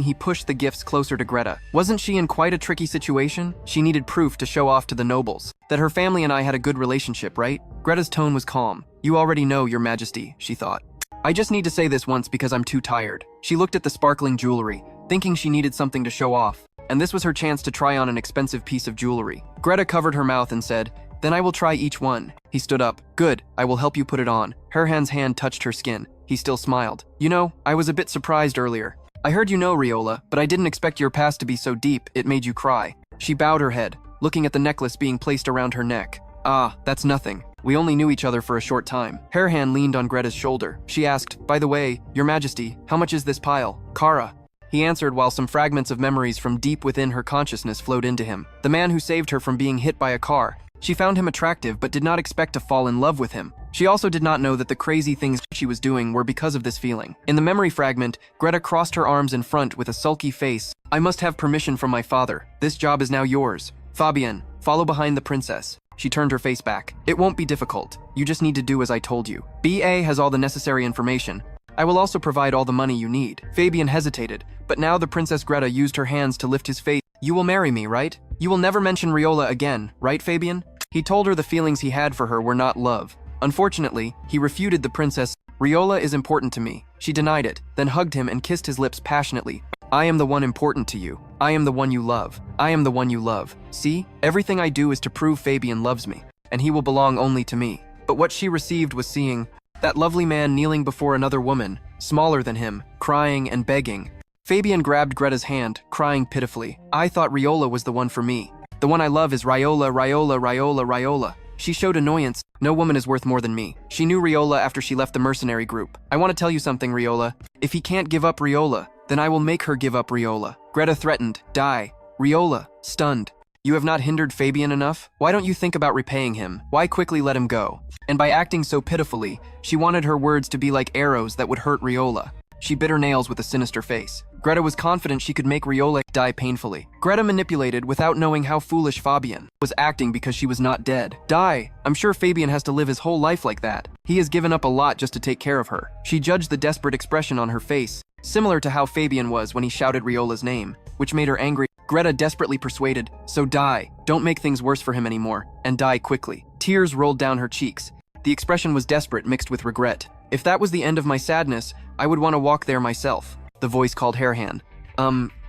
He pushed the gifts closer to Greta. Wasn't she in quite a tricky situation? She needed proof to show off to the nobles that her family and I had a good relationship, right? Greta's tone was calm. You already know, Your Majesty, she thought. I just need to say this once because I'm too tired. She looked at the sparkling jewelry, thinking she needed something to show off, and this was her chance to try on an expensive piece of jewelry. Greta covered her mouth and said, Then I will try each one. He stood up. Good, I will help you put it on. Hohan's hand touched her skin. He still smiled. You know, I was a bit surprised earlier. I heard you know, Riola, but I didn't expect your past to be so deep it made you cry. She bowed her head, looking at the necklace being placed around her neck. Ah, that's nothing. We only knew each other for a short time. Hohan leaned on Greta's shoulder. She asked, By the way, Your Majesty, how much is this pile? Kara. He answered while some fragments of memories from deep within her consciousness flowed into him. The man who saved her from being hit by a car. She found him attractive but did not expect to fall in love with him. She also did not know that the crazy things she was doing were because of this feeling. In the memory fragment, Greta crossed her arms in front with a sulky face. I must have permission from my father. This job is now yours. Fabienne, follow behind the princess. She turned her face back. It won't be difficult. You just need to do as I told you. BA has all the necessary information. I will also provide all the money you need. Fabienne hesitated, but now the Princess Greta used her hands to lift his face. You will marry me, right? You will never mention Riola again, right, Fabienne? He told her the feelings he had for her were not love. Unfortunately, he refuted the princess. Riola is important to me. She denied it, then hugged him and kissed his lips passionately. I am the one important to you. I am the one you love. I am the one you love. See, everything I do is to prove Fabienne loves me, and he will belong only to me. But what she received was seeing that lovely man kneeling before another woman, smaller than him, crying and begging. Fabienne grabbed Greta's hand, crying pitifully. I thought Riola was the one for me. The one I love is Riola, Riola, Riola, Riola. She showed annoyance. No woman is worth more than me. She knew Riola after she left the mercenary group. I want to tell you something, Riola. If he can't give up Riola, then I will make her give up Riola. Greta threatened. Die. Riola, stunned. You have not hindered Fabienne enough? Why don't you think about repaying him? Why quickly let him go? And by acting so pitifully, she wanted her words to be like arrows that would hurt Riola. She bit her nails with a sinister face. Greta was confident she could make Riola die painfully. Greta manipulated without knowing how foolish Fabienne was acting because she was not dead. Die! I'm sure Fabienne has to live his whole life like that. He has given up a lot just to take care of her. She judged the desperate expression on her face, similar to how Fabienne was when he shouted Riola's name, which made her angry. Greta desperately persuaded, so die. Don't make things worse for him anymore, and die quickly. Tears rolled down her cheeks. The expression was desperate mixed with regret. If that was the end of my sadness, I would want to walk there myself. The voice called Hohan.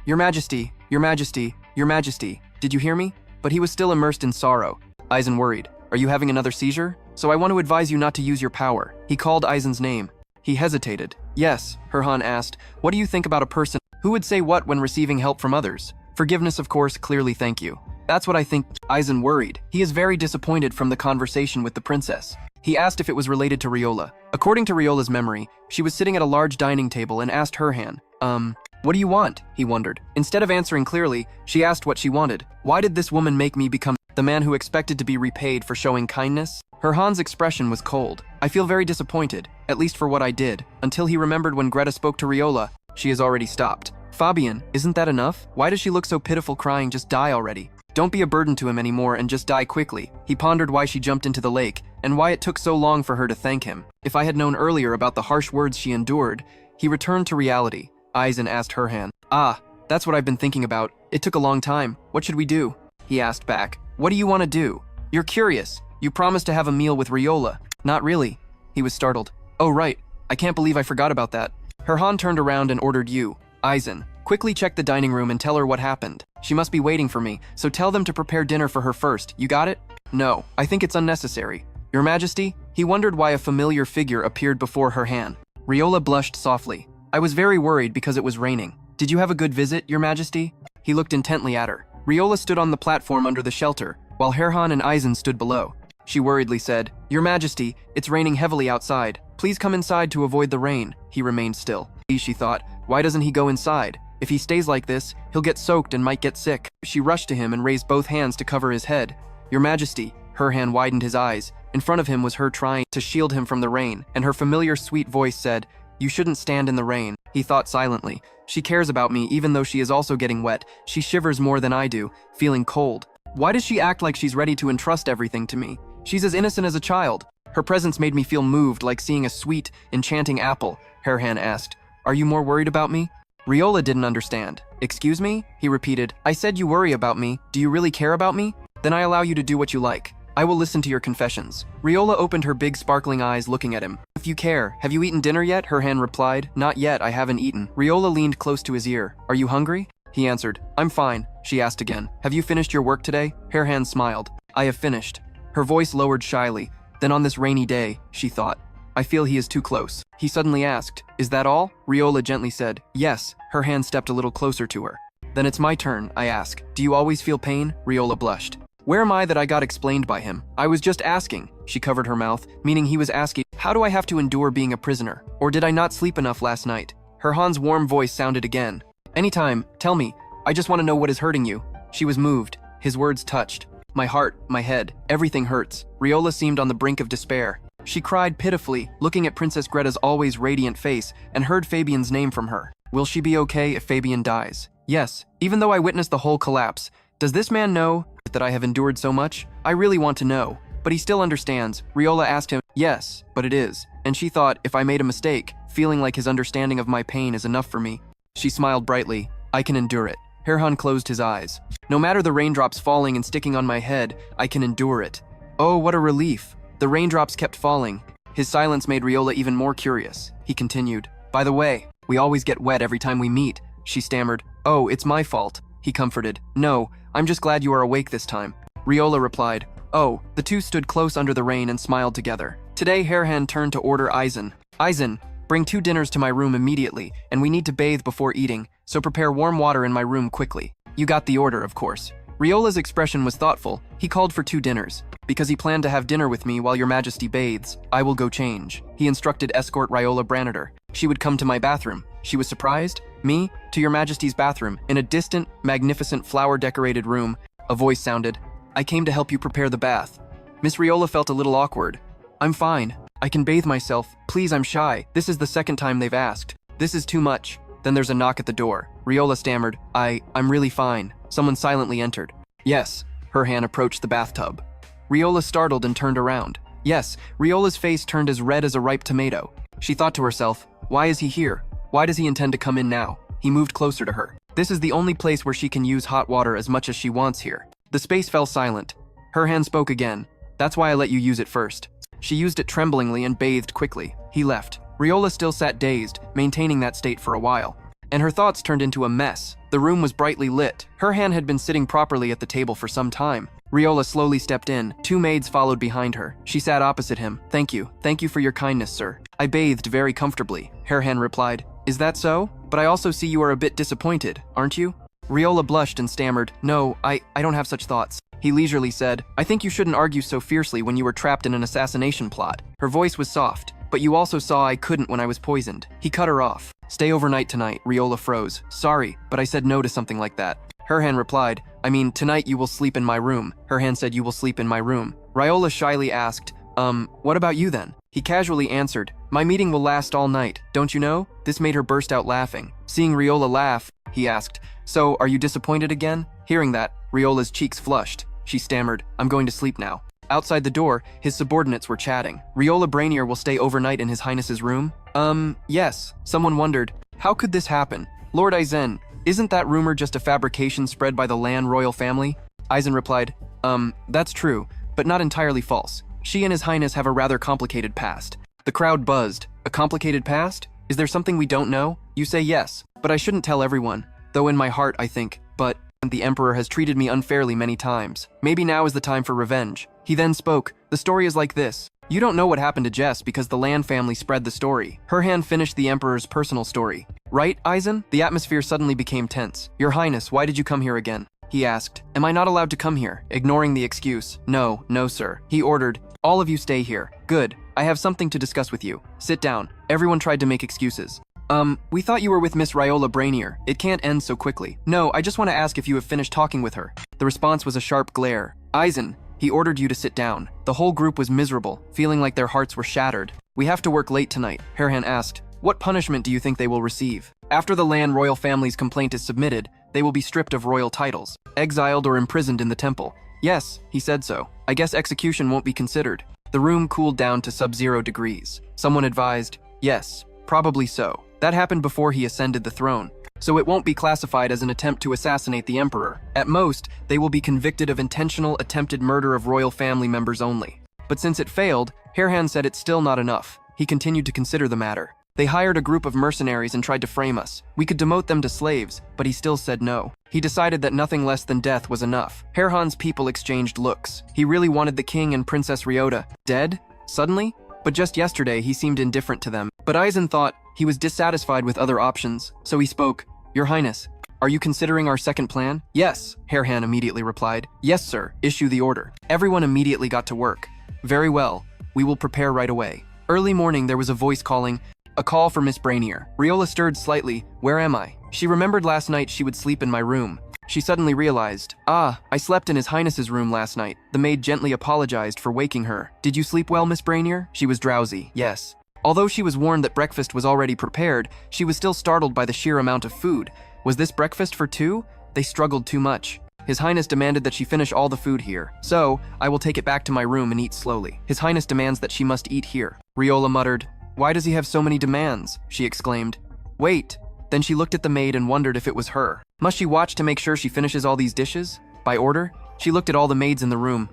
Your Majesty, Your Majesty, Your Majesty, did you hear me? But he was still immersed in sorrow. Eisen worried. Are you having another seizure? So I want to advise you not to use your power. He called Eisen's name. He hesitated. Yes, Hohan asked. What do you think about a person who would say what when receiving help from others? Forgiveness, of course, clearly thank you. That's what I think. Eisen worried. He is very disappointed from the conversation with the princess. He asked if it was related to Riola. According to Riola's memory, she was sitting at a large dining table and asked Hohan, what do you want? He wondered. Instead of answering clearly, she asked what she wanted. Why did this woman make me become the man who expected to be repaid for showing kindness? Hohan's expression was cold. I feel very disappointed, at least for what I did, until he remembered when Greta spoke to Riola. She has already stopped. Fabienne, isn't that enough? Why does she look so pitiful crying? Just die already. Don't be a burden to him anymore and just die quickly. He pondered why she jumped into the lake and why it took so long for her to thank him. If I had known earlier about the harsh words she endured, he returned to reality. Eisen asked Hohan. Ah, that's what I've been thinking about. It took a long time. What should we do? He asked back. What do you want to do? You're curious. You promised to have a meal with Riola. Not really. He was startled. Oh right, I can't believe I forgot about that. Hohan turned around and ordered you, Eisen, quickly check the dining room and tell her what happened. She must be waiting for me, so tell them to prepare dinner for her first. You got it? No, I think it's unnecessary. Your Majesty? He wondered why a familiar figure appeared before Hohan. Riola blushed softly. I was very worried because it was raining. Did you have a good visit, Your Majesty? He looked intently at her. Riola stood on the platform under the shelter, while Hohan and Eisen stood below. She worriedly said, Your Majesty, it's raining heavily outside. Please come inside to avoid the rain. He remained still. She thought, why doesn't he go inside? If he stays like this, he'll get soaked and might get sick. She rushed to him and raised both hands to cover his head. Your Majesty. Hohan widened his eyes. In front of him was her trying to shield him from the rain, and her familiar sweet voice said, You shouldn't stand in the rain. He thought silently. She cares about me even though she is also getting wet. She shivers more than I do, feeling cold. Why does she act like she's ready to entrust everything to me? She's as innocent as a child. Her presence made me feel moved like seeing a sweet, enchanting apple. Hohan asked, Are you more worried about me? Riola didn't understand. Excuse me? He repeated. I said you worry about me. Do you really care about me? Then I allow you to do what you like. I will listen to your confessions. Riola opened her big sparkling eyes looking at him. If you care, have you eaten dinner yet? Hohan replied. Not yet, I haven't eaten. Riola leaned close to his ear. Are you hungry? He answered. I'm fine. She asked again. Have you finished your work today? Hohan smiled. I have finished. Her voice lowered shyly. Then on this rainy day, she thought, I feel he is too close. He suddenly asked, Is that all? Riola gently said, Yes. Hohan stepped a little closer to her. Then it's my turn, I ask. Do you always feel pain? Riola blushed. Where am I that I got explained by him? I was just asking. She covered her mouth, meaning he was asking, how do I have to endure being a prisoner? Or did I not sleep enough last night? Hohan's warm voice sounded again. Anytime, tell me. I just want to know what is hurting you. She was moved. His words touched. My heart, my head, everything hurts. Riola seemed on the brink of despair. She cried pitifully, looking at Princess Greta's always radiant face, and heard Fabian's name from her. Will she be okay if Fabian dies? Yes, even though I witnessed the whole collapse. Does this man know that I have endured so much? I really want to know. But he still understands. Riola asked him, Yes, but it is. And she thought, if I made a mistake, feeling like his understanding of my pain is enough for me. She smiled brightly. I can endure it. Hohan closed his eyes. No matter the raindrops falling and sticking on my head, I can endure it. Oh, what a relief. The raindrops kept falling. His silence made Riola even more curious. He continued, By the way, we always get wet every time we meet. She stammered. Oh, it's my fault. He comforted. No, I'm just glad you are awake this time. Riola replied. Oh, the two stood close under the rain and smiled together. Today, Hohan turned to order Eisen. Eisen, bring 2 dinners to my room immediately, and we need to bathe before eating, so prepare warm water in my room quickly. You got the order, of course. Riola's expression was thoughtful. He called for 2 dinners. Because he planned to have dinner with me while your majesty bathes, I will go change. He instructed escort Riola Branider. She would come to my bathroom. She was surprised. Me? To your majesty's bathroom. In a distant, magnificent flower-decorated room, a voice sounded. I came to help you prepare the bath. Miss Riola felt a little awkward. I'm fine. I can bathe myself. Please, I'm shy. This is the second time they've asked. This is too much. Then there's a knock at the door. Riola stammered. I'm really fine. Someone silently entered. Yes. Hohan approached the bathtub. Riola startled and turned around. Yes, Riola's face turned as red as a ripe tomato. She thought to herself, why is he here? Why does he intend to come in now? He moved closer to her. This is the only place where she can use hot water as much as she wants here. The space fell silent. Hohan spoke again. That's why I let you use it first. She used it tremblingly and bathed quickly. He left. Riola still sat dazed, maintaining that state for a while. And her thoughts turned into a mess. The room was brightly lit. Hohan had been sitting properly at the table for some time. Riola slowly stepped in. 2 maids followed behind her. She sat opposite him. Thank you. Thank you for your kindness, sir. I bathed very comfortably. Hohan replied. Is that so? But I also see you are a bit disappointed, aren't you? Riola blushed and stammered. No, I don't have such thoughts. He leisurely said, I think you shouldn't argue so fiercely when you were trapped in an assassination plot. Her voice was soft. But you also saw I couldn't when I was poisoned. He cut her off. Stay overnight tonight. Riola froze. Sorry, but I said no to something like that. Hohan replied, I mean, tonight you will sleep in my room. Hohan said you will sleep in my room. Riola shyly asked, what about you then? He casually answered, my meeting will last all night, don't you know? This made her burst out laughing. Seeing Riola laugh, he asked, so are you disappointed again? Hearing that, Riola's cheeks flushed. She stammered, I'm going to sleep now. Outside the door, his subordinates were chatting. Riola Brainier will stay overnight in His Highness's room? Yes. Someone wondered, how could this happen? Lord Eisen, isn't that rumor just a fabrication spread by the Lan royal family? Eisen replied, that's true, but not entirely false. She and His Highness have a rather complicated past. The crowd buzzed. A complicated past? Is there something we don't know? You say yes, but I shouldn't tell everyone. Though in my heart I think, but the Emperor has treated me unfairly many times. Maybe now is the time for revenge. He then spoke. The story is like this. You don't know what happened to Jess because the Lan family spread the story. Hohan finished the Emperor's personal story. Right, Eisen? The atmosphere suddenly became tense. Your Highness, why did you come here again? He asked. Am I not allowed to come here? Ignoring the excuse. No, sir. He ordered. All of you stay here. Good. I have something to discuss with you. Sit down. Everyone tried to make excuses. We thought you were with Miss Riola Brainier. It can't end so quickly. No, I just want to ask if you have finished talking with her. The response was a sharp glare. Eisen, he ordered you to sit down. The whole group was miserable, feeling like their hearts were shattered. We have to work late tonight. Hohan asked, what punishment do you think they will receive? After the Lan royal family's complaint is submitted, they will be stripped of royal titles, exiled or imprisoned in the temple. Yes, he said so. I guess execution won't be considered. The room cooled down to sub-0 degrees. Someone advised, yes, probably so. That happened before he ascended the throne, so it won't be classified as an attempt to assassinate the emperor. At most, they will be convicted of intentional attempted murder of royal family members only. But since it failed, Hohan said it's still not enough. He continued to consider the matter. They hired a group of mercenaries and tried to frame us. We could demote them to slaves, but he still said no. He decided that nothing less than death was enough. Hohan's people exchanged looks. He really wanted the king and Princess Riola dead? Suddenly? But just yesterday, he seemed indifferent to them. But Aizen thought he was dissatisfied with other options, so he spoke. Your Highness, are you considering our second plan? Yes, Hohan immediately replied. Yes, sir, issue the order. Everyone immediately got to work. Very well, we will prepare right away. Early morning, there was a voice calling, a call for Miss Brainier. Riola stirred slightly. Where am I? She remembered last night she would sleep in my room. She suddenly realized, I slept in His Highness's room last night. The maid gently apologized for waking her. Did you sleep well, Miss Brainier? She was drowsy. Yes. Although she was warned that breakfast was already prepared, she was still startled by the sheer amount of food. Was this breakfast for two? They struggled too much. His Highness demanded that she finish all the food here. So, I will take it back to my room and eat slowly. His Highness demands that she must eat here. Riola muttered. Why does he have so many demands? She exclaimed. Wait. Then she looked at the maid and wondered if it was her. Must she watch to make sure she finishes all these dishes? By order? She looked at all the maids in the room.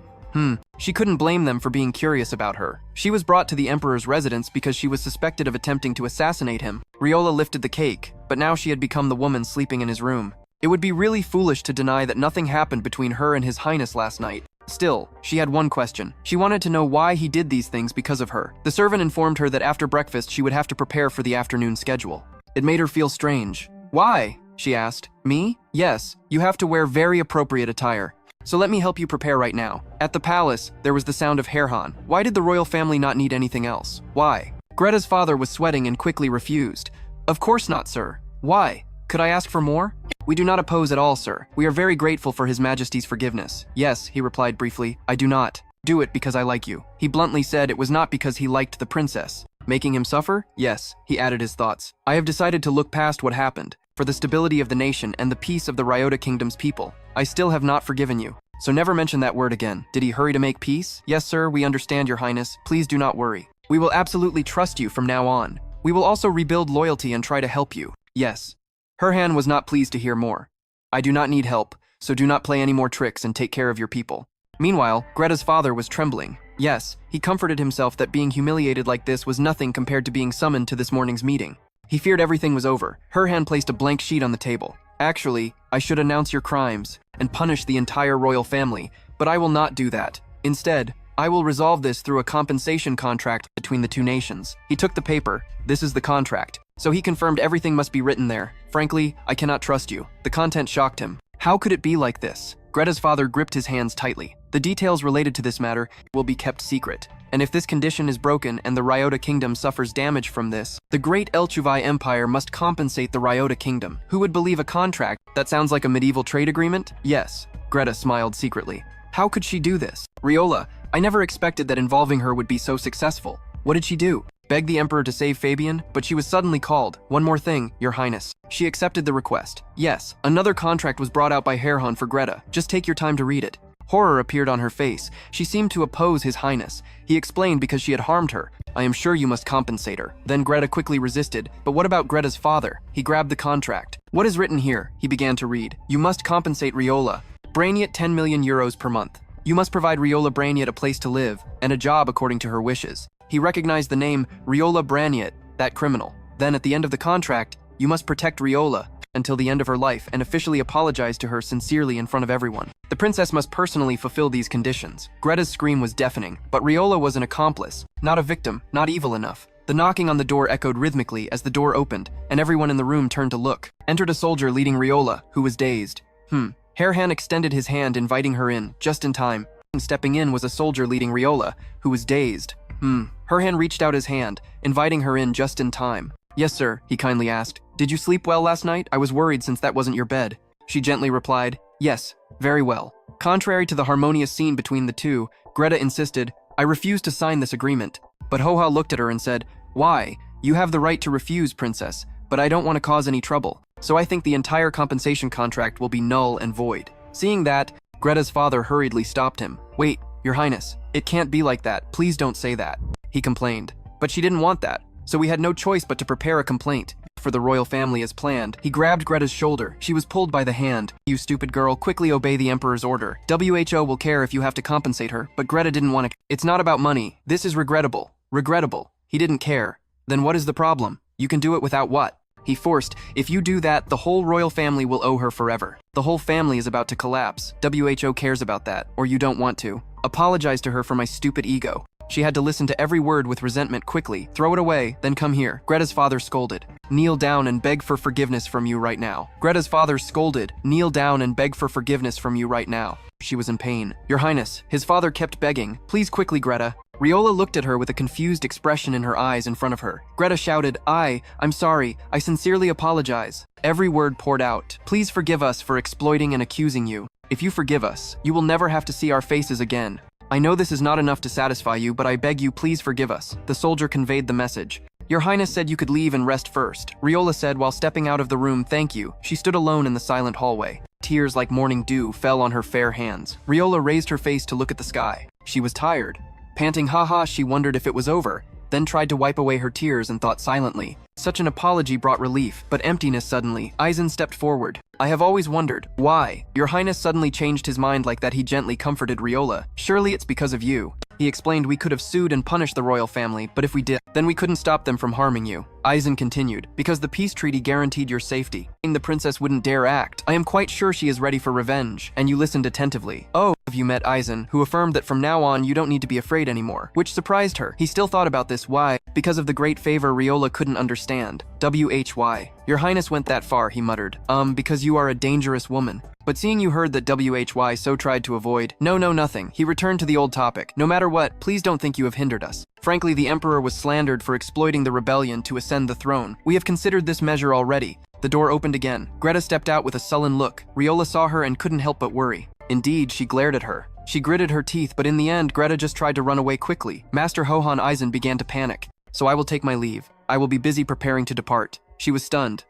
She couldn't blame them for being curious about her. She was brought to the Emperor's residence because she was suspected of attempting to assassinate him. Riola lifted the cake, but now she had become the woman sleeping in his room. It would be really foolish to deny that nothing happened between her and His Highness last night. Still, she had one question. She wanted to know why he did these things because of her. The servant informed her that after breakfast she would have to prepare for the afternoon schedule. It made her feel strange. Why? She asked. Me? Yes, you have to wear very appropriate attire. So let me help you prepare right now. At the palace, there was the sound of Hohan. Why did the royal family not need anything else? Why? Greta's father was sweating and quickly refused. Of course not, sir. Why? Could I ask for more? We do not oppose at all, sir. We are very grateful for His Majesty's forgiveness. Yes, he replied briefly. I do not. Do it because I like you. He bluntly said it was not because he liked the princess. Making him suffer? Yes, he added his thoughts. I have decided to look past what happened. For the stability of the nation and the peace of the Riola Kingdom's people. I still have not forgiven you. So never mention that word again. Did he hurry to make peace? Yes, sir, we understand, Your Highness. Please do not worry. We will absolutely trust you from now on. We will also rebuild loyalty and try to help you. Yes. Hohan was not pleased to hear more. I do not need help, so do not play any more tricks and take care of your people. Meanwhile, Greta's father was trembling. Yes, he comforted himself that being humiliated like this was nothing compared to being summoned to this morning's meeting. He feared everything was over. Hohan placed a blank sheet on the table. Actually, I should announce your crimes and punish the entire royal family, but I will not do that. Instead, I will resolve this through a compensation contract between the two nations. He took the paper. This is the contract. So he confirmed everything must be written there. Frankly, I cannot trust you. The content shocked him. How could it be like this? Greta's father gripped his hands tightly. The details related to this matter will be kept secret. And if this condition is broken and the Riola Kingdom suffers damage from this, the great Elchuvai Empire must compensate the Riola Kingdom. Who would believe a contract that sounds like a medieval trade agreement? Yes. Greta smiled secretly. How could she do this? Riola, I never expected that involving her would be so successful. What did she do? Begged the Emperor to save Fabian, but she was suddenly called. One more thing, Your Highness. She accepted the request. Yes, another contract was brought out by Hohan for Greta. Just take your time to read it. Horror appeared on her face. She seemed to oppose His Highness. He explained because she had harmed her. I am sure you must compensate her. Then Greta quickly resisted. But what about Greta's father? He grabbed the contract. What is written here? He began to read. You must compensate Riola. Brainiat 10 million euros per month. You must provide Riola Brainiat a place to live and a job according to her wishes. He recognized the name Riola Brainiat, that criminal. Then at the end of the contract, you must protect Riola until the end of her life and officially apologize to her sincerely in front of everyone. The princess must personally fulfill these conditions. Greta's scream was deafening, but Riola was an accomplice, not a victim, not evil enough. The knocking on the door echoed rhythmically as the door opened, and everyone in the room turned to look. Entered a soldier leading Riola, who was dazed. Hohan extended his hand, inviting her in, just in time. Stepping in was a soldier leading Riola, who was dazed. Hohan reached out his hand, inviting her in just in time. Yes, sir, he kindly asked. Did you sleep well last night? I was worried since that wasn't your bed. She gently replied, yes, very well. Contrary to the harmonious scene between the two, Greta insisted, I refuse to sign this agreement. But Hohan looked at her and said, why? You have the right to refuse, princess, but I don't want to cause any trouble. So I think the entire compensation contract will be null and void. Seeing that, Greta's father hurriedly stopped him. Wait, Your Highness, it can't be like that. Please don't say that. He complained. But she didn't want that, so we had no choice but to prepare a complaint. for the royal family as planned. He grabbed Greta's shoulder. She was pulled by the hand. You stupid girl, quickly obey the Emperor's order. WHO will care if you have to compensate her, but Greta didn't want to. It's not about money. This is regrettable. Regrettable. He didn't care. Then what is the problem? You can do it without what? He forced, if you do that, the whole royal family will owe her forever. The whole family is about to collapse. WHO cares about that, or you don't want to. Apologize to her for my stupid ego. She had to listen to every word with resentment quickly. Throw it away, then come here. Greta's father scolded. Kneel down and beg for forgiveness from you right now. Greta's father scolded. Kneel down and beg for forgiveness from you right now. She was in pain. Your Highness, his father kept begging. Please quickly, Greta. Riola looked at her with a confused expression in her eyes in front of her. Greta shouted, I'm sorry. I sincerely apologize. Every word poured out. Please forgive us for exploiting and accusing you. If you forgive us, you will never have to see our faces again. I know this is not enough to satisfy you, but I beg you, please forgive us. The soldier conveyed the message. Your Highness said you could leave and rest first. Riola said while stepping out of the room, thank you. She stood alone in the silent hallway. Tears like morning dew fell on her fair hands. Riola raised her face to look at the sky. She was tired. Panting haha, she wondered if it was over, then tried to wipe away her tears and thought silently. Such an apology brought relief, but emptiness suddenly. Aizen stepped forward. I have always wondered, why? Your Highness suddenly changed his mind like that. He gently comforted Riola. Surely it's because of you. He explained we could have sued and punished the royal family, but if we did, then we couldn't stop them from harming you. Aizen continued, because the peace treaty guaranteed your safety. The princess wouldn't dare act. I am quite sure she is ready for revenge, and you listened attentively. Oh, have you met Aizen, who affirmed that from now on you don't need to be afraid anymore, which surprised her. He still thought about this. Why? Because of the great favor Riola couldn't understand. WHY. Your Highness went that far, he muttered. Because you are a dangerous woman. But seeing you heard that WHY so tried to avoid. No, nothing. He returned to the old topic. No matter what, please don't think you have hindered us. Frankly, the Emperor was slandered for exploiting the rebellion to ascend the throne. We have considered this measure already. The door opened again. Greta stepped out with a sullen look. Riola saw her and couldn't help but worry. Indeed, she glared at her. She gritted her teeth, but in the end, Greta just tried to run away quickly. Master Hohan Aizen began to panic. So I will take my leave. I will be busy preparing to depart. She was stunned.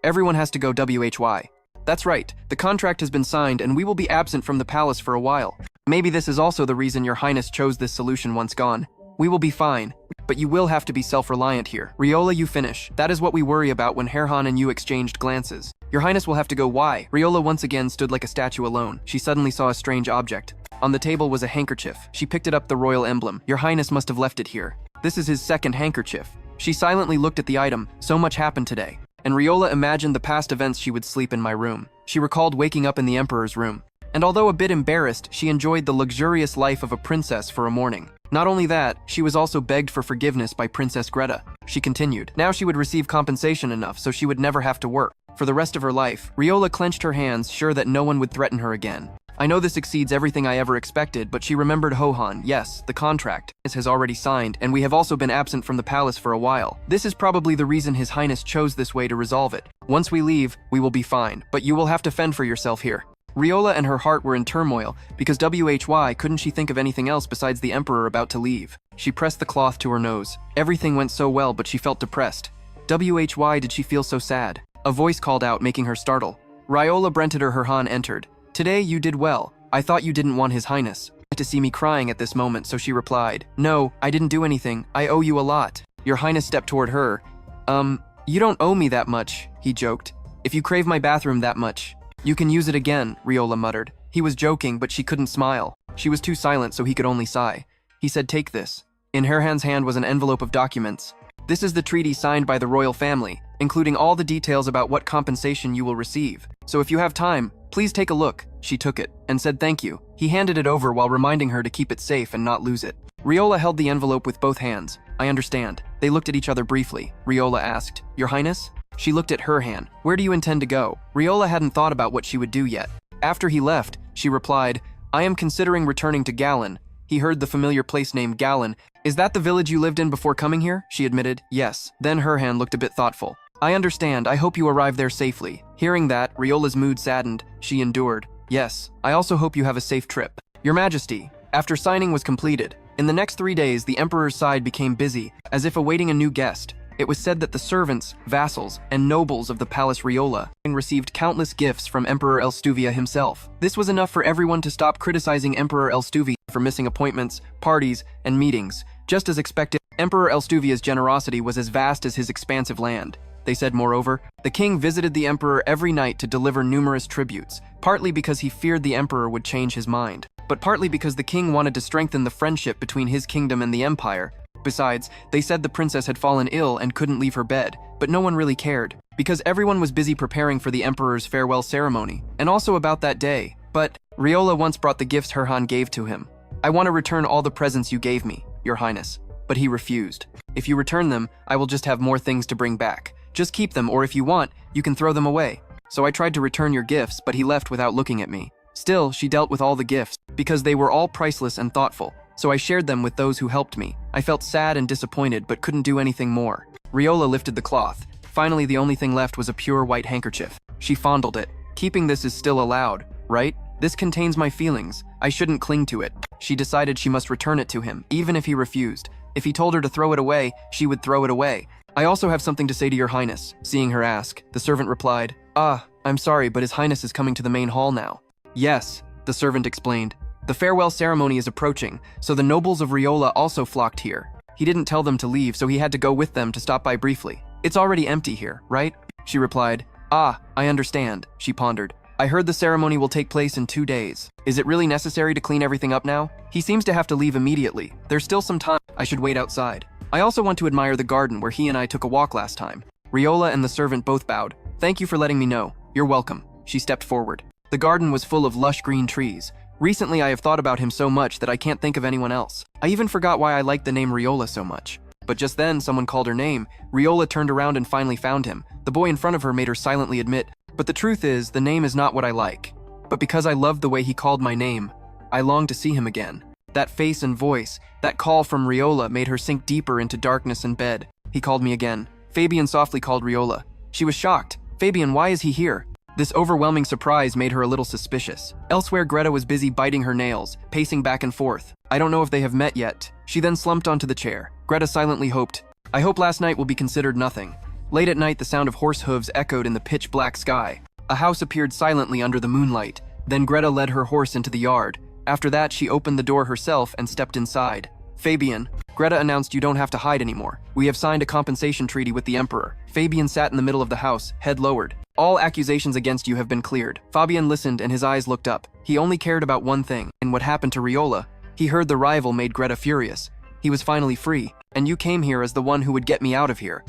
Everyone has to go WHY. That's right, the contract has been signed and we will be absent from the palace for a while. Maybe this is also the reason your Highness chose this solution once gone. We will be fine, but you will have to be self-reliant here. Riola, you finish. That is what we worry about when Hohan and you exchanged glances. Your Highness will have to go. Why? Riola once again stood like a statue alone. She suddenly saw a strange object. On the table was a handkerchief. She picked it up, the royal emblem. Your Highness must have left it here. This is his second handkerchief. She silently looked at the item. So much happened today. And Riola imagined the past events. She would sleep in my room. She recalled waking up in the Emperor's room. And although a bit embarrassed, she enjoyed the luxurious life of a princess for a morning. Not only that, she was also begged for forgiveness by Princess Greta. She continued. Now she would receive compensation enough so she would never have to work. For the rest of her life, Riola clenched her hands, sure that no one would threaten her again. I know this exceeds everything I ever expected, but she remembered Hohan. Yes, the contract has already signed, and we have also been absent from the palace for a while. This is probably the reason His Highness chose this way to resolve it. Once we leave, we will be fine, but you will have to fend for yourself here. Riola and her heart were in turmoil, because WHY couldn't she think of anything else besides the Emperor about to leave. She pressed the cloth to her nose. Everything went so well, but she felt depressed. WHY did she feel so sad? A voice called out, making her startle. Riola Brentiter Hohan entered. Today you did well. I thought you didn't want His Highness to see me crying at this moment, so she replied. No, I didn't do anything. I owe you a lot. Your Highness stepped toward her. You don't owe me that much, he joked. If you crave my bathroom that much, you can use it again, Riola muttered. He was joking, but she couldn't smile. She was too silent, so he could only sigh. He said, take this. In Hohan's hand was an envelope of documents. This is the treaty signed by the royal family, including all the details about what compensation you will receive. So if you have time, please take a look. She took it and said thank you. He handed it over while reminding her to keep it safe and not lose it. Riola held the envelope with both hands. I understand. They looked at each other briefly. Riola asked, Your Highness? She looked at Hohan. Where do you intend to go? Riola hadn't thought about what she would do yet. After he left, she replied, I am considering returning to Gallon. He heard the familiar place name Gallon. Is that the village you lived in before coming here? She admitted, yes. Then Hohan looked a bit thoughtful. I understand. I hope you arrive there safely. Hearing that, Riola's mood saddened. She endured. Yes, I also hope you have a safe trip. Your Majesty, after signing was completed, in the next 3 days, the Emperor's side became busy, as if awaiting a new guest. It was said that the servants, vassals, and nobles of the Palace Riola received countless gifts from Emperor Elstuvia himself. This was enough for everyone to stop criticizing Emperor Elstuvia for missing appointments, parties, and meetings. Just as expected, Emperor Elstuvia's generosity was as vast as his expansive land. They said, moreover, the king visited the emperor every night to deliver numerous tributes, partly because he feared the emperor would change his mind, but partly because the king wanted to strengthen the friendship between his kingdom and the empire. Besides, they said the princess had fallen ill and couldn't leave her bed, but no one really cared, because everyone was busy preparing for the emperor's farewell ceremony, and also about that day. But Riola once brought the gifts Hohan gave to him. I want to return all the presents you gave me, Your Highness. But he refused. If you return them, I will just have more things to bring back. Just keep them, or if you want, you can throw them away. So I tried to return your gifts, but he left without looking at me. Still, she dealt with all the gifts, because they were all priceless and thoughtful, so I shared them with those who helped me. I felt sad and disappointed, but couldn't do anything more. Riola lifted the cloth. Finally, the only thing left was a pure white handkerchief. She fondled it. Keeping this is still allowed, right? This contains my feelings. I shouldn't cling to it. She decided she must return it to him, even if he refused. If he told her to throw it away, she would throw it away. I also have something to say to Your Highness. Seeing her ask, the servant replied, I'm sorry, but His Highness is coming to the main hall now. Yes, the servant explained. The farewell ceremony is approaching, so the nobles of Riola also flocked here. He didn't tell them to leave, so he had to go with them to stop by briefly. It's already empty here, right? She replied. I understand, she pondered. I heard the ceremony will take place in 2 days. Is it really necessary to clean everything up now? He seems to have to leave immediately. There's still some time. I should wait outside. I also want to admire the garden where he and I took a walk last time. Riola and the servant both bowed. Thank you for letting me know. You're welcome. She stepped forward. The garden was full of lush green trees. Recently, I have thought about him so much that I can't think of anyone else. I even forgot why I liked the name Riola so much. But just then, someone called her name. Riola turned around and finally found him. The boy in front of her made her silently admit, but the truth is, the name is not what I like. But because I loved the way he called my name, I longed to see him again. That face and voice, that call from Riola made her sink deeper into darkness and bed. He called me again. Fabian softly called Riola. She was shocked. Fabian, why is he here? This overwhelming surprise made her a little suspicious. Elsewhere, Greta was busy biting her nails, pacing back and forth. I don't know if they have met yet. She then slumped onto the chair. Greta silently hoped, I hope last night will be considered nothing. Late at night, the sound of horse hooves echoed in the pitch-black sky. A house appeared silently under the moonlight. Then Greta led her horse into the yard. After that, she opened the door herself and stepped inside. Fabian, Greta announced, you don't have to hide anymore. We have signed a compensation treaty with the Emperor. Fabian sat in the middle of the house, head lowered. All accusations against you have been cleared. Fabian listened and his eyes looked up. He only cared about one thing, and what happened to Riola. He heard the rival made Greta furious. He was finally free, and you came here as the one who would get me out of here.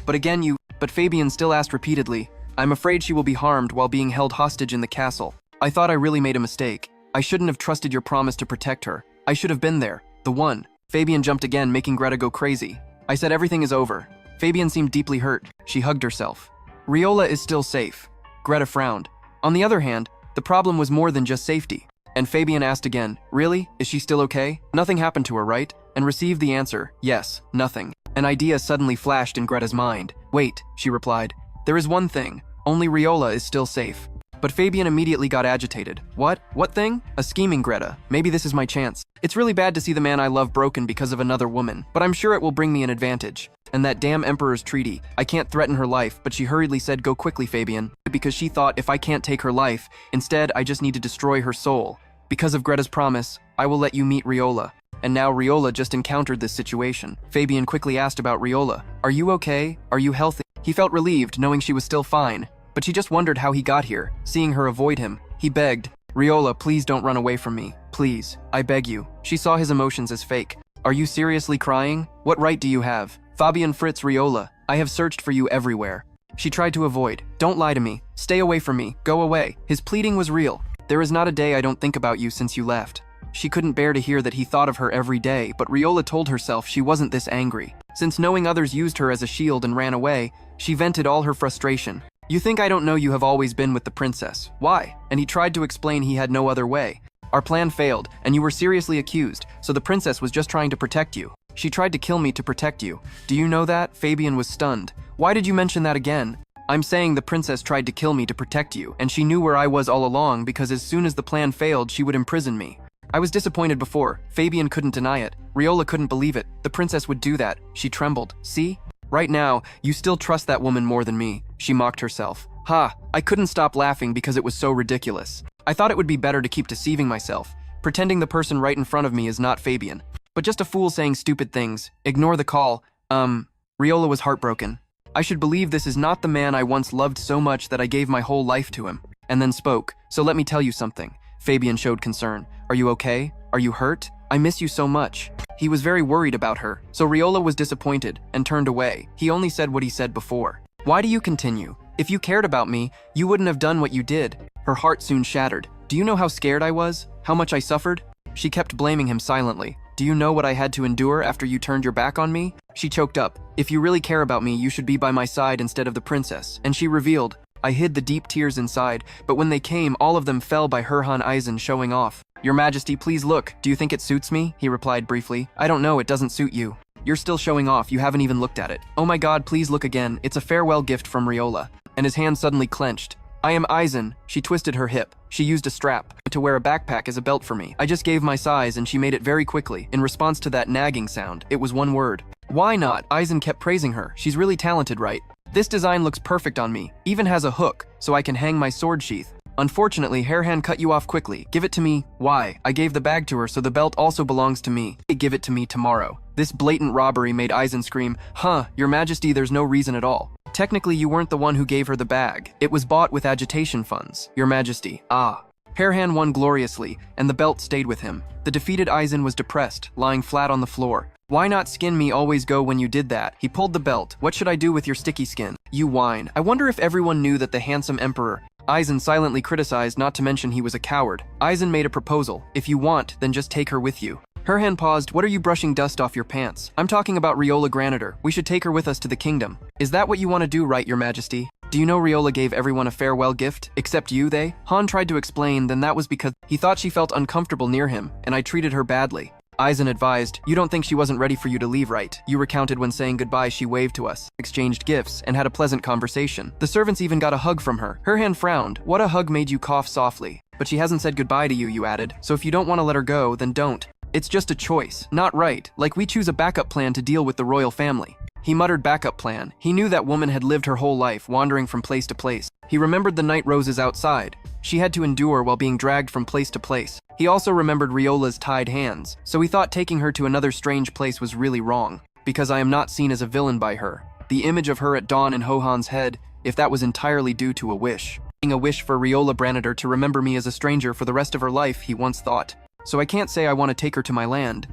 But Fabian still asked repeatedly, I'm afraid she will be harmed while being held hostage in the castle. I thought I really made a mistake. I shouldn't have trusted your promise to protect her. I should have been there, the one. Fabian jumped again, making Greta go crazy. I said everything is over. Fabian seemed deeply hurt. She hugged herself. Riola is still safe. Greta frowned. On the other hand, the problem was more than just safety. And Fabian asked again, really? Is she still okay? Nothing happened to her, right? And received the answer, yes, nothing. An idea suddenly flashed in Greta's mind. Wait, she replied. There is one thing. Only Riola is still safe. But Fabian immediately got agitated. What? What thing? A scheming Greta. Maybe this is my chance. It's really bad to see the man I love broken because of another woman, but I'm sure it will bring me an advantage. And that damn Emperor's treaty. I can't threaten her life, but she hurriedly said, go quickly, Fabian, because she thought if I can't take her life, instead I just need to destroy her soul. Because of Greta's promise, I will let you meet Riola. And now Riola just encountered this situation. Fabian quickly asked about Riola. Are you okay? Are you healthy? He felt relieved knowing she was still fine, but she just wondered how he got here. Seeing her avoid him, he begged, Riola, please don't run away from me. Please, I beg you. She saw his emotions as fake. Are you seriously crying? What right do you have? Fabian Fritz, Riola, I have searched for you everywhere. She tried to avoid. Don't lie to me. Stay away from me. Go away. His pleading was real. There is not a day I don't think about you since you left. She couldn't bear to hear that he thought of her every day, but Riola told herself she wasn't this angry. Since knowing others used her as a shield and ran away, she vented all her frustration. You think I don't know you have always been with the princess. Why? And he tried to explain he had no other way. Our plan failed, and you were seriously accused, so the princess was just trying to protect you. She tried to kill me to protect you. Do you know that? Fabian was stunned. Why did you mention that again? I'm saying the princess tried to kill me to protect you, and she knew where I was all along because as soon as the plan failed, she would imprison me. I was disappointed before. Fabian couldn't deny it. Riola couldn't believe it. The princess would do that. She trembled. See? Right now, you still trust that woman more than me. She mocked herself. Ha! I couldn't stop laughing because it was so ridiculous. I thought it would be better to keep deceiving myself, pretending the person right in front of me is not Fabian, but just a fool saying stupid things. Ignore the call. Riola was heartbroken. I should believe this is not the man I once loved so much that I gave my whole life to him. And then spoke. So let me tell you something. Fabian showed concern. Are you okay? Are you hurt? I miss you so much. He was very worried about her, so Riola was disappointed and turned away. He only said what he said before. Why do you continue? If you cared about me, you wouldn't have done what you did. Her heart soon shattered. Do you know how scared I was? How much I suffered? She kept blaming him silently. Do you know what I had to endure after you turned your back on me? She choked up. If you really care about me, you should be by my side instead of the princess. And she revealed. I hid the deep tears inside, but when they came, all of them fell by Hohan Eisen showing off. Your Majesty, please look. Do you think it suits me? He replied briefly. I don't know, it doesn't suit you. You're still showing off, you haven't even looked at it. Oh my god, please look again. It's a farewell gift from Riola. And his hand suddenly clenched. I am Eisen. She twisted her hip. She used a strap to wear a backpack as a belt for me. I just gave my size and she made it very quickly. In response to that nagging sound, it was one word. Why not? Eisen kept praising her. She's really talented, right? This design looks perfect on me. Even has a hook, so I can hang my sword sheath. Unfortunately, Hohan cut you off quickly. Give it to me. Why? I gave the bag to her, so the belt also belongs to me. Give it to me tomorrow. This blatant robbery made Eisen scream, Huh, Your Majesty, there's no reason at all. Technically, you weren't the one who gave her the bag. It was bought with agitation funds. Your Majesty. Ah. Hohan won gloriously, and the belt stayed with him. The defeated Eisen was depressed, lying flat on the floor. Why not skin me always go when you did that? He pulled the belt. What should I do with your sticky skin? You whine. I wonder if everyone knew that the handsome emperor. Eisen silently criticized, not to mention he was a coward. Eisen made a proposal. If you want, then just take her with you. Hohan paused. What are you brushing dust off your pants? I'm talking about Riola Granitor. We should take her with us to the kingdom. Is that what you want to do, right, Your Majesty? Do you know Riola gave everyone a farewell gift? Except you, they? Han tried to explain, then that was because he thought she felt uncomfortable near him, and I treated her badly. Eisen advised, you don't think she wasn't ready for you to leave, right? You recounted when saying goodbye she waved to us, exchanged gifts, and had a pleasant conversation. The servants even got a hug from her. Hohan frowned. What a hug made you cough softly. But she hasn't said goodbye to you, you added. So if you don't want to let her go, then don't. It's just a choice, not right, like we choose a backup plan to deal with the royal family. He muttered backup plan. He knew that woman had lived her whole life, wandering from place to place. He remembered the night roses outside. She had to endure while being dragged from place to place. He also remembered Riola's tied hands, so he thought taking her to another strange place was really wrong, because I am not seen as a villain by her. The image of her at dawn in Hohan's head, if that was entirely due to a wish. A wish for Riola Granitor to remember me as a stranger for the rest of her life, he once thought. So I can't say I want to take her to my land.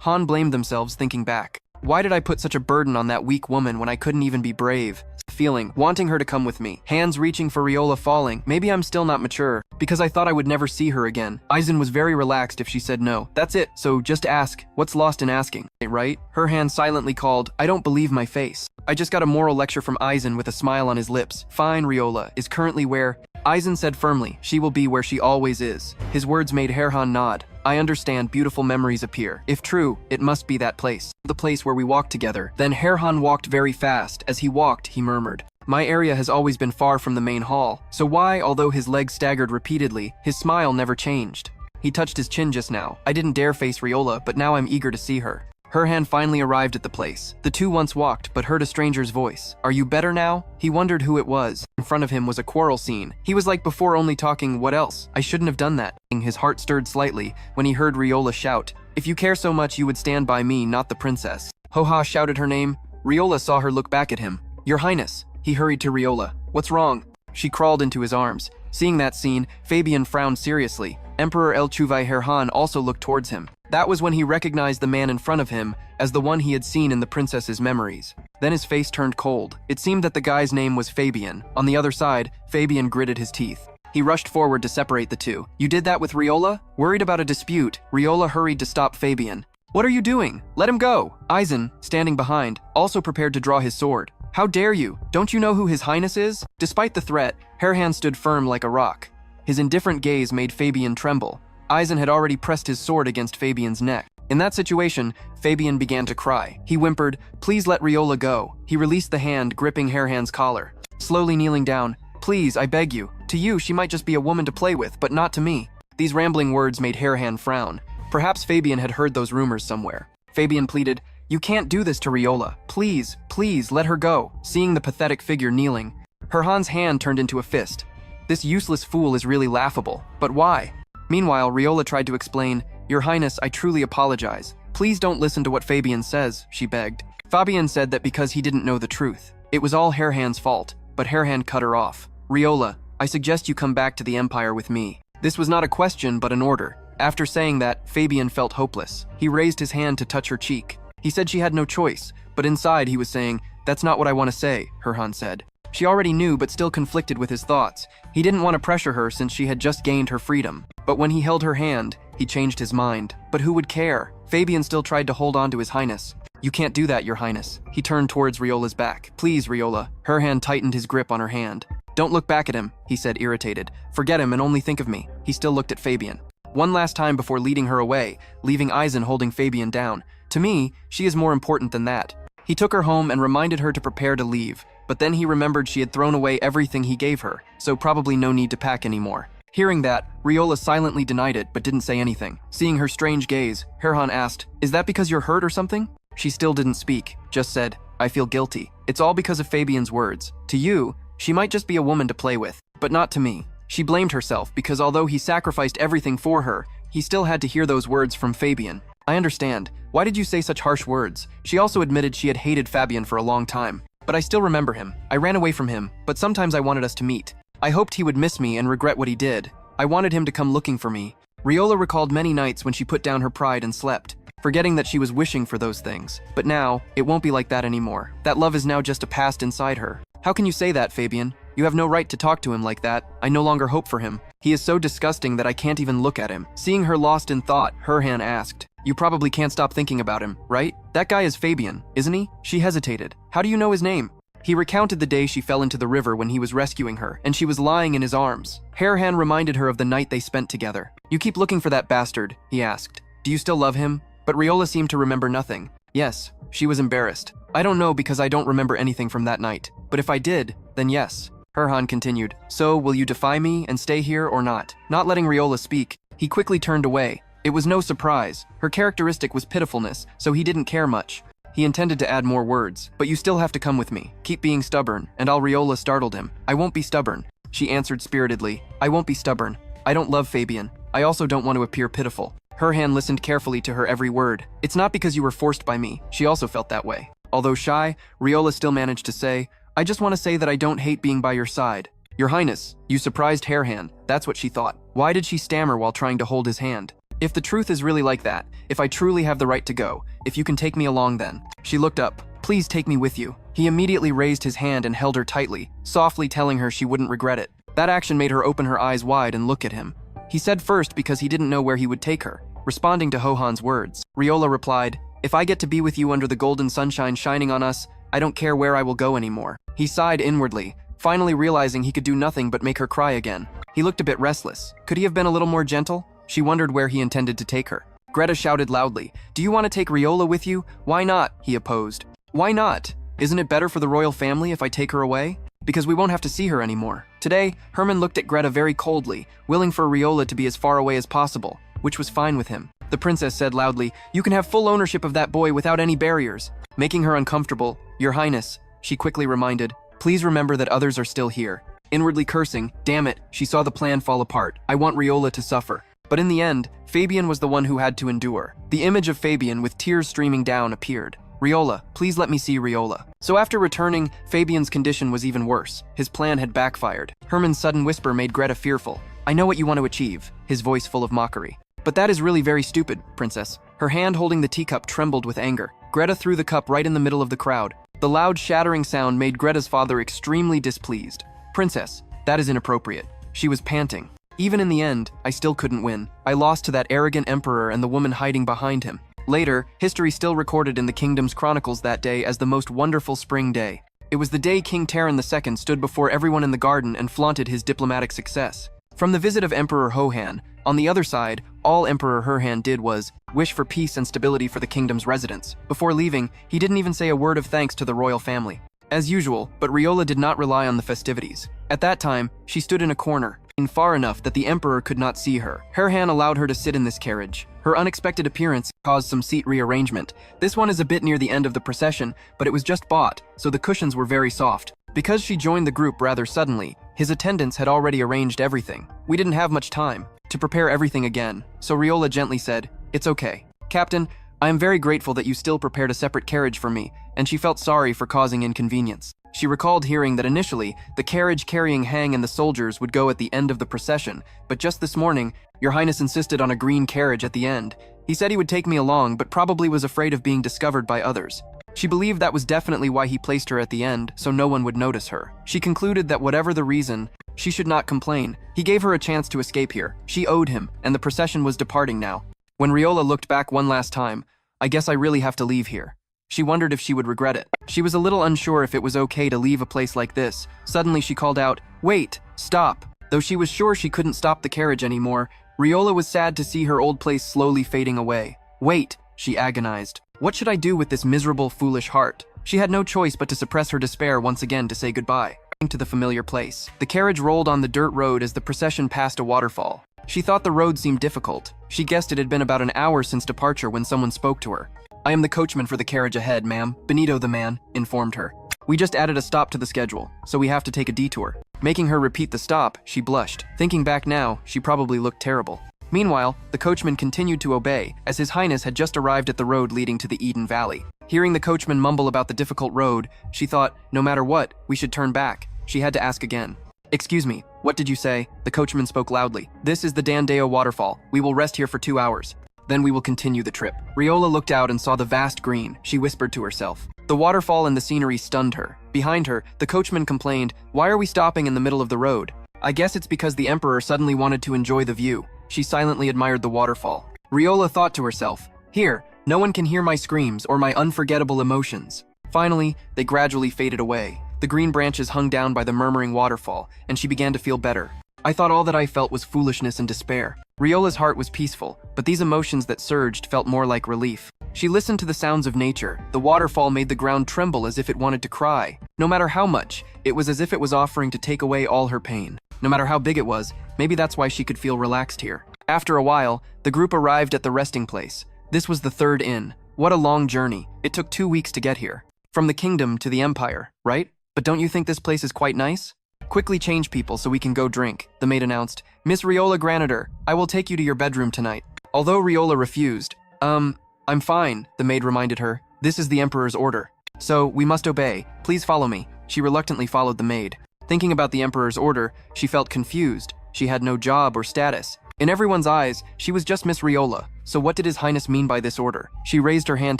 Han blamed themselves thinking back. Why did I put such a burden on that weak woman when I couldn't even be brave? Feeling, wanting her to come with me, hands reaching for Riola falling. Maybe I'm still not mature, because I thought I would never see her again. Eisen was very relaxed if she said no. That's it, so just ask. What's lost in asking, right? Hohan silently called, I don't believe my face. I just got a moral lecture from Eisen with a smile on his lips. Fine, Riola is currently where... Eisen said firmly, she will be where she always is. His words made Hohan nod. I understand, beautiful memories appear. If true, it must be that place. The place where we walked together. Then Hohan walked very fast. As he walked, he murmured. My area has always been far from the main hall. So why, although his legs staggered repeatedly, his smile never changed? He touched his chin just now. I didn't dare face Riola, but now I'm eager to see her. Hohan finally arrived at the place. The two once walked, but heard a stranger's voice. Are you better now? He wondered who it was. In front of him was a quarrel scene. He was like before, only talking, what else? I shouldn't have done that. His heart stirred slightly when he heard Riola shout, if you care so much, you would stand by me, not the princess. Hoha shouted her name. Riola saw her look back at him. Your Highness. He hurried to Riola. What's wrong? She crawled into his arms. Seeing that scene, Fabian frowned seriously. Emperor Hohan also looked towards him. That was when he recognized the man in front of him as the one he had seen in the princess's memories. Then his face turned cold. It seemed that the guy's name was Fabian. On the other side, Fabian gritted his teeth. He rushed forward to separate the two. You did that with Riola? Worried about a dispute, Riola hurried to stop Fabian. What are you doing? Let him go! Eisen, standing behind, also prepared to draw his sword. How dare you? Don't you know who His Highness is? Despite the threat, Hohan stood firm like a rock. His indifferent gaze made Fabian tremble. Eisen had already pressed his sword against Fabian's neck. In that situation, Fabian began to cry. He whimpered, please let Riola go. He released the hand gripping Hohan's collar. Slowly kneeling down, please, I beg you. To you, she might just be a woman to play with, but not to me. These rambling words made Hohan frown. Perhaps Fabian had heard those rumors somewhere. Fabian pleaded, you can't do this to Riola. Please, please, let her go. Seeing the pathetic figure kneeling, Hohan's hand turned into a fist. This useless fool is really laughable. But why? Meanwhile, Riola tried to explain, Your Highness, I truly apologize. Please don't listen to what Fabian says, she begged. Fabian said that because he didn't know the truth. It was all Hohan's fault, but Hohan cut her off. Riola, I suggest you come back to the Empire with me. This was not a question, but an order. After saying that, Fabian felt hopeless. He raised his hand to touch her cheek. He said she had no choice, but inside he was saying, "That's not what I want to say," Hohan said. She already knew, but still conflicted with his thoughts. He didn't want to pressure her since she had just gained her freedom. But when he held her hand, he changed his mind. But who would care? Fabian still tried to hold on to his highness. "You can't do that, your highness." He turned towards Riola's back. "Please, Riola." Hohan tightened his grip on her hand. "Don't look back at him," he said, irritated. "Forget him and only think of me." He still looked at Fabian. One last time before leading her away, leaving Eisen holding Fabian down. "To me, she is more important than that." He took her home and reminded her to prepare to leave, but then he remembered she had thrown away everything he gave her, so probably no need to pack anymore. Hearing that, Riola silently denied it but didn't say anything. Seeing her strange gaze, Hohan asked, "Is that because you're hurt or something?" She still didn't speak, just said, "I feel guilty. It's all because of Fabian's words. To you, she might just be a woman to play with, but not to me." She blamed herself because although he sacrificed everything for her, he still had to hear those words from Fabian. "I understand. Why did you say such harsh words?" She also admitted she had hated Fabian for a long time. "But I still remember him. I ran away from him, but sometimes I wanted us to meet. I hoped he would miss me and regret what he did. I wanted him to come looking for me." Riola recalled many nights when she put down her pride and slept, forgetting that she was wishing for those things. But now, it won't be like that anymore. That love is now just a past inside her. "How can you say that, Fabian? You have no right to talk to him like that. I no longer hope for him. He is so disgusting that I can't even look at him." Seeing her lost in thought, Hohan asked, "You probably can't stop thinking about him, right? That guy is Fabian, isn't he?" She hesitated. "How do you know his name?" He recounted the day she fell into the river when he was rescuing her, and she was lying in his arms. Hohan reminded her of the night they spent together. "You keep looking for that bastard," he asked. "Do you still love him?" But Riola seemed to remember nothing. Yes, she was embarrassed. "I don't know because I don't remember anything from that night. But if I did, then yes." Hohan continued, "So, will you defy me and stay here or not?" Not letting Riola speak, he quickly turned away. It was no surprise. Her characteristic was pitifulness, so he didn't care much. He intended to add more words. "But you still have to come with me. Keep being stubborn," and Riola startled him. "I won't be stubborn," she answered spiritedly. "I won't be stubborn. I don't love Fabian. I also don't want to appear pitiful." Hohan listened carefully to her every word. "It's not because you were forced by me." She also felt that way. Although shy, Riola still managed to say, "I just want to say that I don't hate being by your side." "Your Highness, you surprised Hohan." That's what she thought. Why did she stammer while trying to hold his hand? "If the truth is really like that, if I truly have the right to go, if you can take me along then." She looked up. "Please take me with you." He immediately raised his hand and held her tightly, softly telling her she wouldn't regret it. That action made her open her eyes wide and look at him. He said first because he didn't know where he would take her. Responding to Hohan's words, Riola replied, "If I get to be with you under the golden sunshine shining on us, I don't care where I will go anymore." He sighed inwardly, finally realizing he could do nothing but make her cry again. He looked a bit restless. Could he have been a little more gentle? She wondered where he intended to take her. Greta shouted loudly, "Do you want to take Riola with you?" "Why not?" he opposed. "Why not? Isn't it better for the royal family if I take her away? Because we won't have to see her anymore." Today, Herman looked at Greta very coldly, willing for Riola to be as far away as possible, which was fine with him. The princess said loudly, "You can have full ownership of that boy without any barriers." Making her uncomfortable, "Your Highness," she quickly reminded, "please remember that others are still here." Inwardly cursing, damn it, she saw the plan fall apart. "I want Riola to suffer." But in the end, Fabian was the one who had to endure. The image of Fabian with tears streaming down appeared. "Riola, please let me see Riola." So after returning, Fabian's condition was even worse. His plan had backfired. Herman's sudden whisper made Greta fearful. "I know what you want to achieve," his voice full of mockery. "But that is really very stupid, princess." Her hand holding the teacup trembled with anger. Greta threw the cup right in the middle of the crowd. The loud shattering sound made Greta's father extremely displeased. "Princess, that is inappropriate." She was panting. "Even in the end, I still couldn't win. I lost to that arrogant emperor and the woman hiding behind him." Later, history still recorded in the kingdom's chronicles that day as the most wonderful spring day. It was the day King Terran II stood before everyone in the garden and flaunted his diplomatic success. From the visit of Emperor Hohan, on the other side, all Emperor Hohan did was wish for peace and stability for the kingdom's residents. Before leaving, he didn't even say a word of thanks to the royal family. As usual, but Riola did not rely on the festivities. At that time, she stood in a corner, in far enough that the emperor could not see her. Hohan allowed her to sit in this carriage. Her unexpected appearance caused some seat rearrangement. This one is a bit near the end of the procession, but it was just bought, so the cushions were very soft. Because she joined the group rather suddenly, his attendants had already arranged everything. We didn't have much time to prepare everything again, so Riola gently said, "It's okay. Captain, I am very grateful that you still prepared a separate carriage for me," and she felt sorry for causing inconvenience. She recalled hearing that initially, the carriage carrying Hang and the soldiers would go at the end of the procession, but just this morning, Your Highness insisted on a green carriage at the end. He said he would take me along, but probably was afraid of being discovered by others. She believed that was definitely why he placed her at the end, so no one would notice her. She concluded that whatever the reason, she should not complain. He gave her a chance to escape here. She owed him, and the procession was departing now. When Riola looked back one last time, I guess I really have to leave here. She wondered if she would regret it. She was a little unsure if it was okay to leave a place like this. Suddenly she called out, "Wait, stop." Though she was sure she couldn't stop the carriage anymore, Riola was sad to see her old place slowly fading away. "Wait," she agonized. What should I do with this miserable, foolish heart? She had no choice but to suppress her despair once again to say goodbye. To the familiar place. The carriage rolled on the dirt road as the procession passed a waterfall. She thought the road seemed difficult. She guessed it had been about an hour since departure when someone spoke to her. "I am the coachman for the carriage ahead, ma'am," Benito the man informed her. "We just added a stop to the schedule, so we have to take a detour." Making her repeat the stop, she blushed. Thinking back now, she probably looked terrible. Meanwhile, the coachman continued to obey, as His Highness had just arrived at the road leading to the Eden Valley. Hearing the coachman mumble about the difficult road, she thought, no matter what, we should turn back. She had to ask again. "Excuse me, what did you say?" The coachman spoke loudly. "This is the Dandeo waterfall. We will rest here for 2 hours. Then we will continue the trip." Riola looked out and saw the vast green. She whispered to herself. The waterfall and the scenery stunned her. Behind her, the coachman complained, "Why are we stopping in the middle of the road?" "I guess it's because the Emperor suddenly wanted to enjoy the view." She silently admired the waterfall. Riola thought to herself, "Here, no one can hear my screams or my unforgettable emotions." Finally, they gradually faded away. The green branches hung down by the murmuring waterfall, and she began to feel better. "I thought all that I felt was foolishness and despair." Riola's heart was peaceful, but these emotions that surged felt more like relief. She listened to the sounds of nature. The waterfall made the ground tremble as if it wanted to cry. No matter how much, it was as if it was offering to take away all her pain. No matter how big it was, maybe that's why she could feel relaxed here. After a while, the group arrived at the resting place. This was the third inn. What a long journey. It took 2 weeks to get here. From the kingdom to the empire, right? But don't you think this place is quite nice? "Quickly change people so we can go drink," the maid announced. "Miss Riola Granitor, I will take you to your bedroom tonight." Although Riola refused, I'm fine," the maid reminded her. "This is the Emperor's order. So, we must obey. Please follow me." She reluctantly followed the maid. Thinking about the Emperor's order, she felt confused. She had no job or status. In everyone's eyes, she was just Miss Riola. So what did His Highness mean by this order? She raised her hand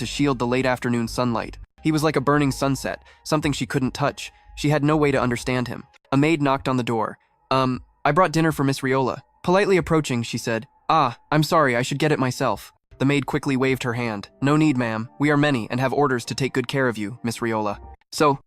to shield the late afternoon sunlight. He was like a burning sunset, something she couldn't touch. She had no way to understand him. A maid knocked on the door. I brought dinner for Miss Riola." Politely approaching, she said, "Ah, I'm sorry, I should get it myself." The maid quickly waved her hand. "No need, ma'am. We are many and have orders to take good care of you, Miss Riola." So,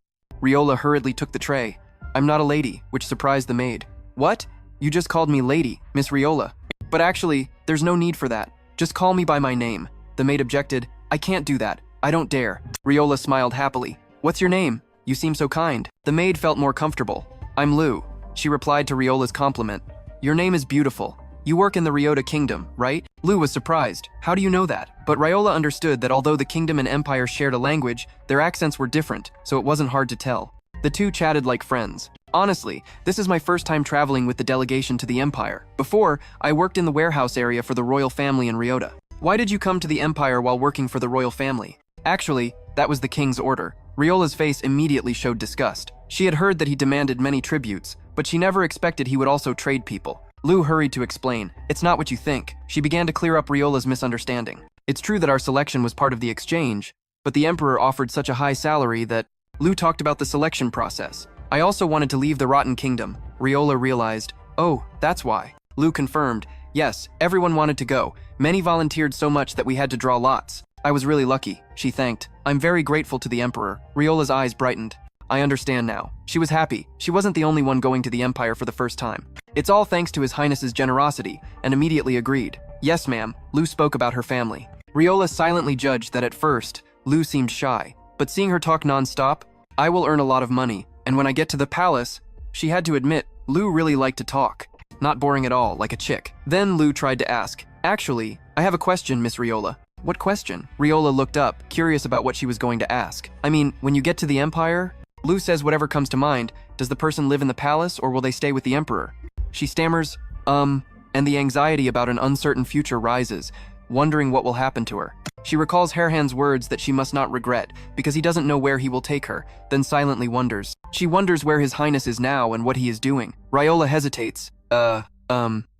Riola hurriedly took the tray. "I'm not a lady," which surprised the maid. "What? You just called me Lady, Miss Riola." "But actually, there's no need for that. Just call me by my name." The maid objected. "I can't do that. I don't dare." Riola smiled happily. "What's your name? You seem so kind." The maid felt more comfortable. "I'm Lu." She replied to Riola's compliment. "Your name is beautiful. You work in the Ryota kingdom, right?" Lu was surprised. "How do you know that?" But Riola understood that although the kingdom and empire shared a language, their accents were different, so it wasn't hard to tell. The two chatted like friends. "Honestly, this is my first time traveling with the delegation to the empire. Before, I worked in the warehouse area for the royal family in Ryota." "Why did you come to the empire while working for the royal family?" "Actually, that was the king's order." Riola's face immediately showed disgust. She had heard that he demanded many tributes, but she never expected he would also trade people. Lu hurried to explain. "It's not what you think." She began to clear up Riola's misunderstanding. "It's true that our selection was part of the exchange, but the emperor offered such a high salary that..." Lu talked about the selection process. "I also wanted to leave the rotten kingdom." Riola realized. "Oh, that's why." Lu confirmed. "Yes, everyone wanted to go. Many volunteered so much that we had to draw lots. I was really lucky," she thanked. "I'm very grateful to the emperor." Riola's eyes brightened. "I understand now." She was happy. She wasn't the only one going to the empire for the first time. "It's all thanks to His Highness's generosity," and immediately agreed. "Yes, ma'am." Lu spoke about her family. Riola silently judged that at first, Lu seemed shy, but seeing her talk non-stop, "I will earn a lot of money, and when I get to the palace," she had to admit, Lu really liked to talk. Not boring at all, like a chick. Then Lu tried to ask, "Actually, I have a question, Miss Riola." "What question?" Riola looked up, curious about what she was going to ask. "I mean, when you get to the empire..." Lu says whatever comes to mind. "Does the person live in the palace, or will they stay with the emperor?" She stammers, and the anxiety about an uncertain future rises, wondering what will happen to her. She recalls Hohan's words that she must not regret, because he doesn't know where he will take her, then silently wonders. She wonders where His Highness is now and what he is doing. Riola hesitates,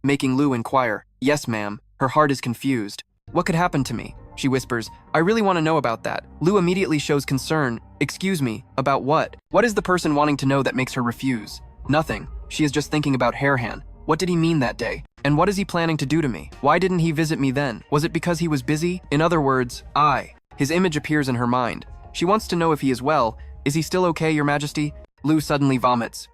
making Lu inquire. Yes, ma'am. Her heart is confused. What could happen to me? She whispers. I really want to know about that. Lu immediately shows concern. Excuse me, about what? What is the person wanting to know that makes her refuse? Nothing. She is just thinking about Hohan. What did he mean that day? And what is he planning to do to me? Why didn't he visit me then? Was it because he was busy? In other words, His image appears in her mind. She wants to know if he is well. Is he still okay, Your Majesty? Lu suddenly vomits.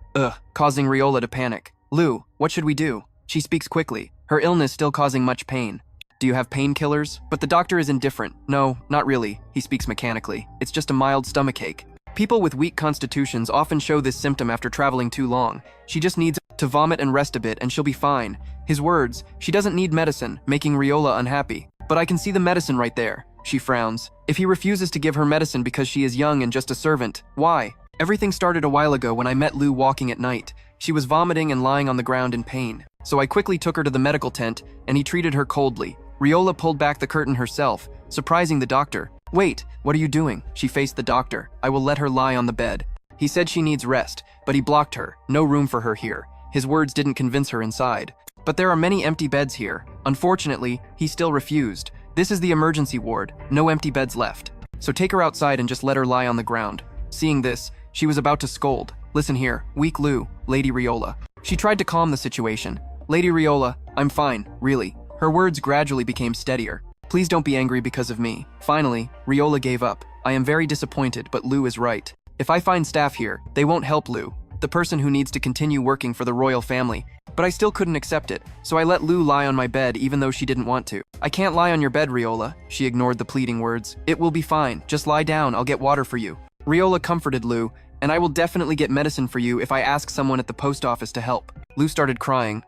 Causing Riola to panic. Lu, what should we do? She speaks quickly, her illness still causing much pain. Do you have painkillers? But the doctor is indifferent. No, not really. He speaks mechanically. It's just a mild stomachache. People with weak constitutions often show this symptom after traveling too long. She just needs to vomit and rest a bit and she'll be fine. His words, she doesn't need medicine, making Riola unhappy. But I can see the medicine right there. She frowns. If he refuses to give her medicine because she is young and just a servant, why? Everything started a while ago when I met Lu walking at night. She was vomiting and lying on the ground in pain. So I quickly took her to the medical tent and he treated her coldly. Riola pulled back the curtain herself, surprising the doctor. Wait, what are you doing? She faced the doctor. I will let her lie on the bed. He said she needs rest, but he blocked her. No room for her here. His words didn't convince her inside. But there are many empty beds here. Unfortunately, he still refused. This is the emergency ward. No empty beds left. So take her outside and just let her lie on the ground. Seeing this, she was about to scold. Listen here, weak Lu, Lady Riola. She tried to calm the situation. Lady Riola, I'm fine, really. Her words gradually became steadier. Please don't be angry because of me. Finally, Riola gave up. I am very disappointed, but Lu is right. If I find staff here, they won't help Lu, the person who needs to continue working for the royal family. But I still couldn't accept it, so I let Lu lie on my bed even though she didn't want to. I can't lie on your bed, Riola. She ignored the pleading words. It will be fine. Just lie down. I'll get water for you. Riola comforted Lu, and I will definitely get medicine for you if I ask someone at the post office to help. Lu started crying.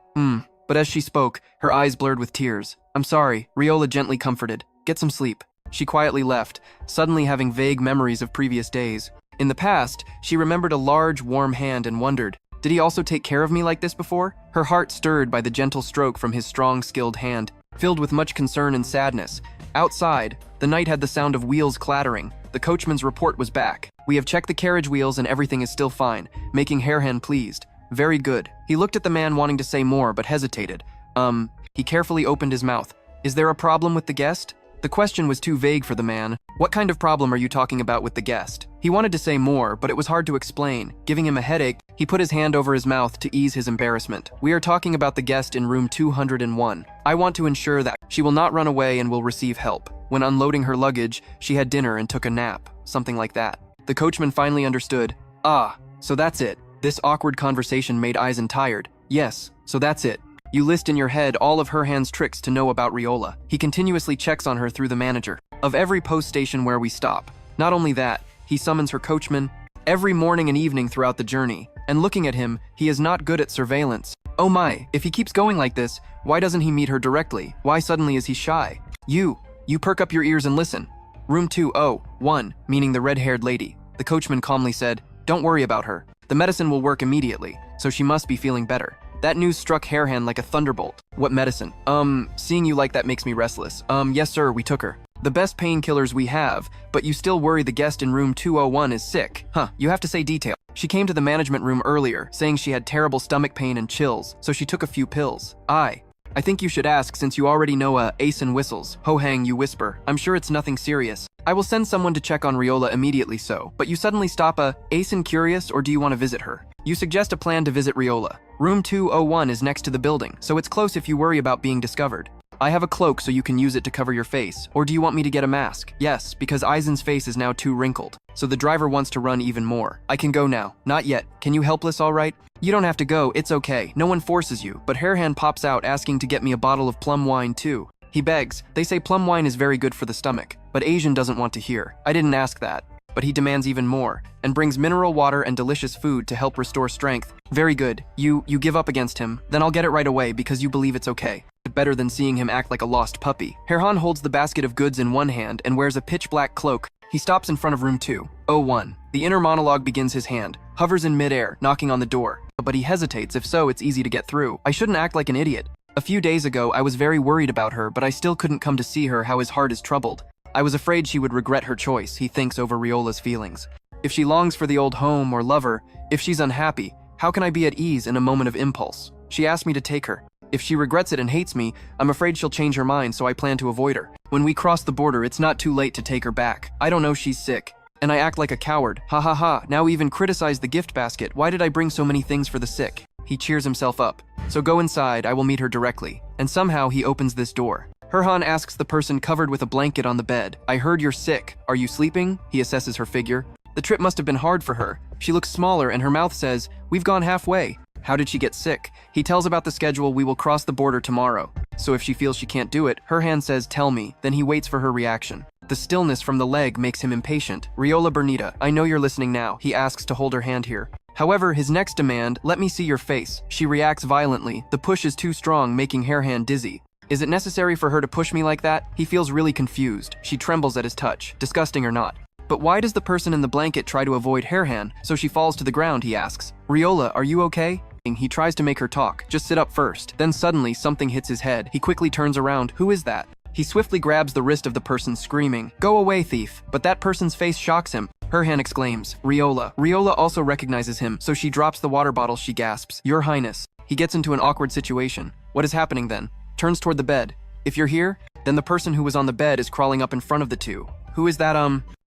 But as she spoke, her eyes blurred with tears. I'm sorry, Riola gently comforted. Get some sleep. She quietly left, suddenly having vague memories of previous days. In the past, she remembered a large, warm hand and wondered, did he also take care of me like this before? Her heart stirred by the gentle stroke from his strong, skilled hand, filled with much concern and sadness. Outside, the night had the sound of wheels clattering. The coachman's report was back. We have checked the carriage wheels and everything is still fine, making Hohan pleased. Very good. He looked at the man wanting to say more, but hesitated. He carefully opened his mouth. Is there a problem with the guest? The question was too vague for the man. What kind of problem are you talking about with the guest? He wanted to say more, but it was hard to explain. Giving him a headache, he put his hand over his mouth to ease his embarrassment. We are talking about the guest in room 201. I want to ensure that she will not run away and will receive help. When unloading her luggage, she had dinner and took a nap. Something like that. The coachman finally understood. So that's it. This awkward conversation made Eisen tired. Yes, so that's it. You list in your head all of Hohan's tricks to know about Riola. He continuously checks on her through the manager of every post station where we stop. Not only that, he summons her coachman every morning and evening throughout the journey. And looking at him, he is not good at surveillance. Oh my, if he keeps going like this, why doesn't he meet her directly? Why suddenly is he shy? You perk up your ears and listen. Room 201, meaning the red-haired lady. The coachman calmly said, don't worry about her. The medicine will work immediately, so she must be feeling better. That news struck Hohan like a thunderbolt. What medicine? Seeing you like that makes me restless. Yes sir, we took her. The best painkillers we have, but you still worry the guest in room 201 is sick. You have to say detail. She came to the management room earlier, saying she had terrible stomach pain and chills, so she took a few pills. I think you should ask since you already know Asen whistles. Hohan, you whisper. I'm sure it's nothing serious. I will send someone to check on Riola immediately but you suddenly stop Asen curious or do you want to visit her? You suggest a plan to visit Riola. Room 201 is next to the building, so it's close if you worry about being discovered. I have a cloak so you can use it to cover your face. Or do you want me to get a mask? Yes, because Eisen's face is now too wrinkled. So the driver wants to run even more. I can go now. Not yet. Can you helpless all right? You don't have to go, it's okay. No one forces you. But Hohan pops out asking to get me a bottle of plum wine too. He begs. They say plum wine is very good for the stomach. But Asian doesn't want to hear. I didn't ask that. But he demands even more, and brings mineral water and delicious food to help restore strength. Very good. You give up against him. Then I'll get it right away because you believe it's okay. Better than seeing him act like a lost puppy. Hohan holds the basket of goods in one hand and wears a pitch-black cloak. He stops in front of room 201. The inner monologue begins his hand, hovers in midair, knocking on the door. But he hesitates. If so, it's easy to get through. I shouldn't act like an idiot. A few days ago, I was very worried about her, but I still couldn't come to see her how his heart is troubled. I was afraid she would regret her choice, he thinks over Riola's feelings. If she longs for the old home or lover, if she's unhappy, how can I be at ease in a moment of impulse? She asked me to take her. If she regrets it and hates me, I'm afraid she'll change her mind, so I plan to avoid her. When we cross the border, it's not too late to take her back. I don't know she's sick. And I act like a coward. Ha ha ha, now even criticize the gift basket. Why did I bring so many things for the sick? He cheers himself up. So go inside, I will meet her directly. And somehow he opens this door. Hohan asks the person covered with a blanket on the bed. I heard you're sick. Are you sleeping? He assesses her figure. The trip must have been hard for her. She looks smaller and her mouth says, we've gone halfway. How did she get sick? He tells about the schedule. We will cross the border tomorrow. So if she feels she can't do it, Hohan says, tell me. Then he waits for her reaction. The stillness from the leg makes him impatient. Riola Bernita, I know you're listening now. He asks to hold her hand here. However, his next demand, let me see your face. She reacts violently. The push is too strong, making Hohan dizzy. Is it necessary for her to push me like that? He feels really confused. She trembles at his touch, disgusting or not. But why does the person in the blanket try to avoid Hohan, so she falls to the ground, he asks. Riola, are you okay? He tries to make her talk. Just sit up first. Then suddenly, something hits his head. He quickly turns around. Who is that? He swiftly grabs the wrist of the person, screaming, go away, thief. But that person's face shocks him. Hohan exclaims, Riola. Riola also recognizes him, so she drops the water bottle. She gasps, Your Highness. He gets into an awkward situation. What is happening then? Turns toward the bed. If you're here, then the person who was on the bed is crawling up in front of the two. Who is that,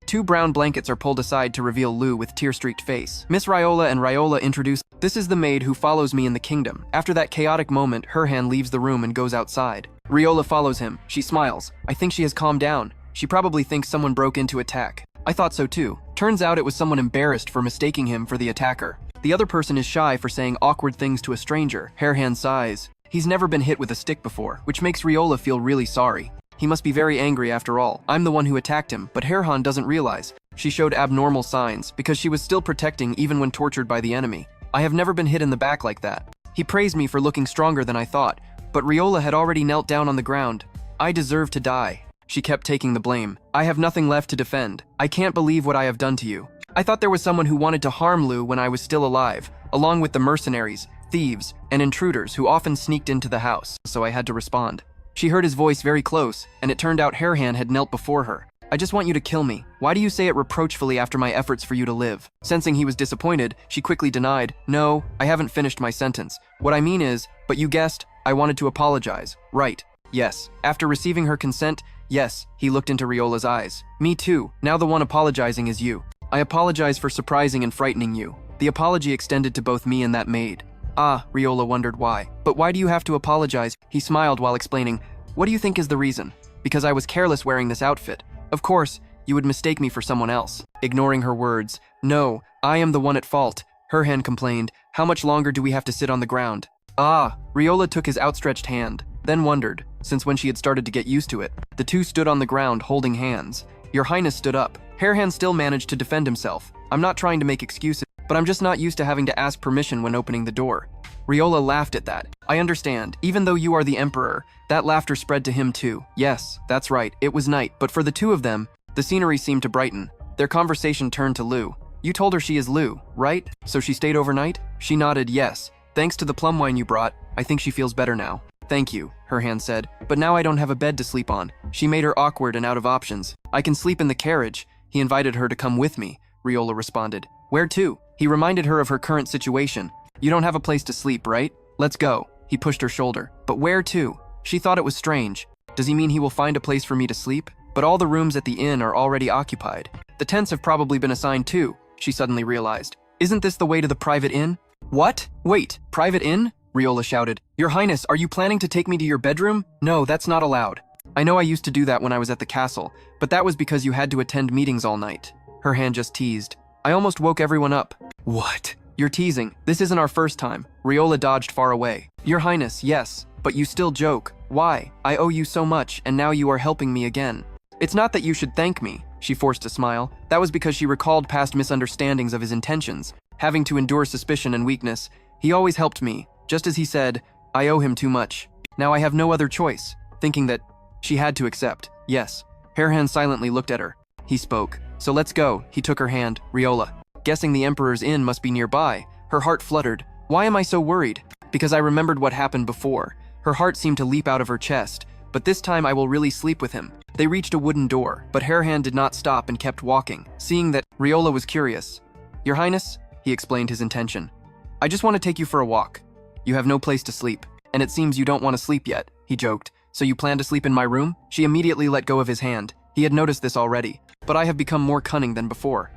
Two brown blankets are pulled aside to reveal Lu with tear-streaked face. Miss Riola and Riola introduce, this is the maid who follows me in the kingdom. After that chaotic moment, Hohan leaves the room and goes outside. Riola follows him. She smiles. I think she has calmed down. She probably thinks someone broke into attack. I thought so too. Turns out it was someone embarrassed for mistaking him for the attacker. The other person is shy for saying awkward things to a stranger. Hohan sighs. He's never been hit with a stick before, which makes Riola feel really sorry. He must be very angry after all. I'm the one who attacked him, but Hohan doesn't realize. She showed abnormal signs, because she was still protecting even when tortured by the enemy. I have never been hit in the back like that. He praised me for looking stronger than I thought, but Riola had already knelt down on the ground. I deserve to die. She kept taking the blame. I have nothing left to defend. I can't believe what I have done to you. I thought there was someone who wanted to harm Lu when I was still alive, along with the mercenaries, thieves, and intruders who often sneaked into the house, so I had to respond. She heard his voice very close, and it turned out Hohan had knelt before her. I just want you to kill me. Why do you say it reproachfully after my efforts for you to live? Sensing he was disappointed, she quickly denied, no, I haven't finished my sentence. What I mean is, but you guessed, I wanted to apologize. Right. Yes. After receiving her consent, yes, he looked into Riola's eyes. Me too. Now the one apologizing is you. I apologize for surprising and frightening you. The apology extended to both me and that maid. Ah, Riola wondered why. But why do you have to apologize? He smiled while explaining, what do you think is the reason? Because I was careless wearing this outfit. Of course, you would mistake me for someone else. Ignoring her words, no, I am the one at fault. Hohan complained, how much longer do we have to sit on the ground? Ah, Riola took his outstretched hand, then wondered, since when she had started to get used to it. The two stood on the ground holding hands. Your Highness stood up. Hohan still managed to defend himself. I'm not trying to make excuses, but I'm just not used to having to ask permission when opening the door. Riola laughed at that. I understand, even though you are the Emperor, that laughter spread to him too. Yes, that's right, it was night, but for the two of them, the scenery seemed to brighten. Their conversation turned to Lu. You told her she is Lu, right? So she stayed overnight? She nodded yes. Thanks to the plum wine you brought, I think she feels better now. Thank you, Hohan said, but now I don't have a bed to sleep on. She made her awkward and out of options. I can sleep in the carriage. He invited her to come with me, Riola responded. Where to? He reminded her of her current situation. You don't have a place to sleep, right? Let's go. He pushed her shoulder. But where to? She thought it was strange. Does he mean he will find a place for me to sleep? But all the rooms at the inn are already occupied. The tents have probably been assigned too, she suddenly realized. Isn't this the way to the private inn? What? Wait, private inn? Riola shouted. Your Highness, are you planning to take me to your bedroom? No, that's not allowed. I know I used to do that when I was at the castle, but that was because you had to attend meetings all night. Hohan just teased. I almost woke everyone up. What? You're teasing. This isn't our first time. Riola dodged far away. Your Highness, yes, but you still joke. Why? I owe you so much, and now you are helping me again. It's not that you should thank me, she forced a smile. That was because she recalled past misunderstandings of his intentions. Having to endure suspicion and weakness, he always helped me. Just as he said, I owe him too much. Now I have no other choice, thinking that she had to accept. Yes. Hohan silently looked at her. He spoke. So let's go. He took her hand. Riola. Guessing the Emperor's inn must be nearby. Her heart fluttered. Why am I so worried? Because I remembered what happened before. Her heart seemed to leap out of her chest. But this time I will really sleep with him. They reached a wooden door, but Hohan did not stop and kept walking, seeing that Riola was curious. "Your Highness," he explained his intention. "I just want to take you for a walk. You have no place to sleep, and it seems you don't want to sleep yet," he joked. "So you plan to sleep in my room?" She immediately let go of his hand. He had noticed this already. "But I have become more cunning than before."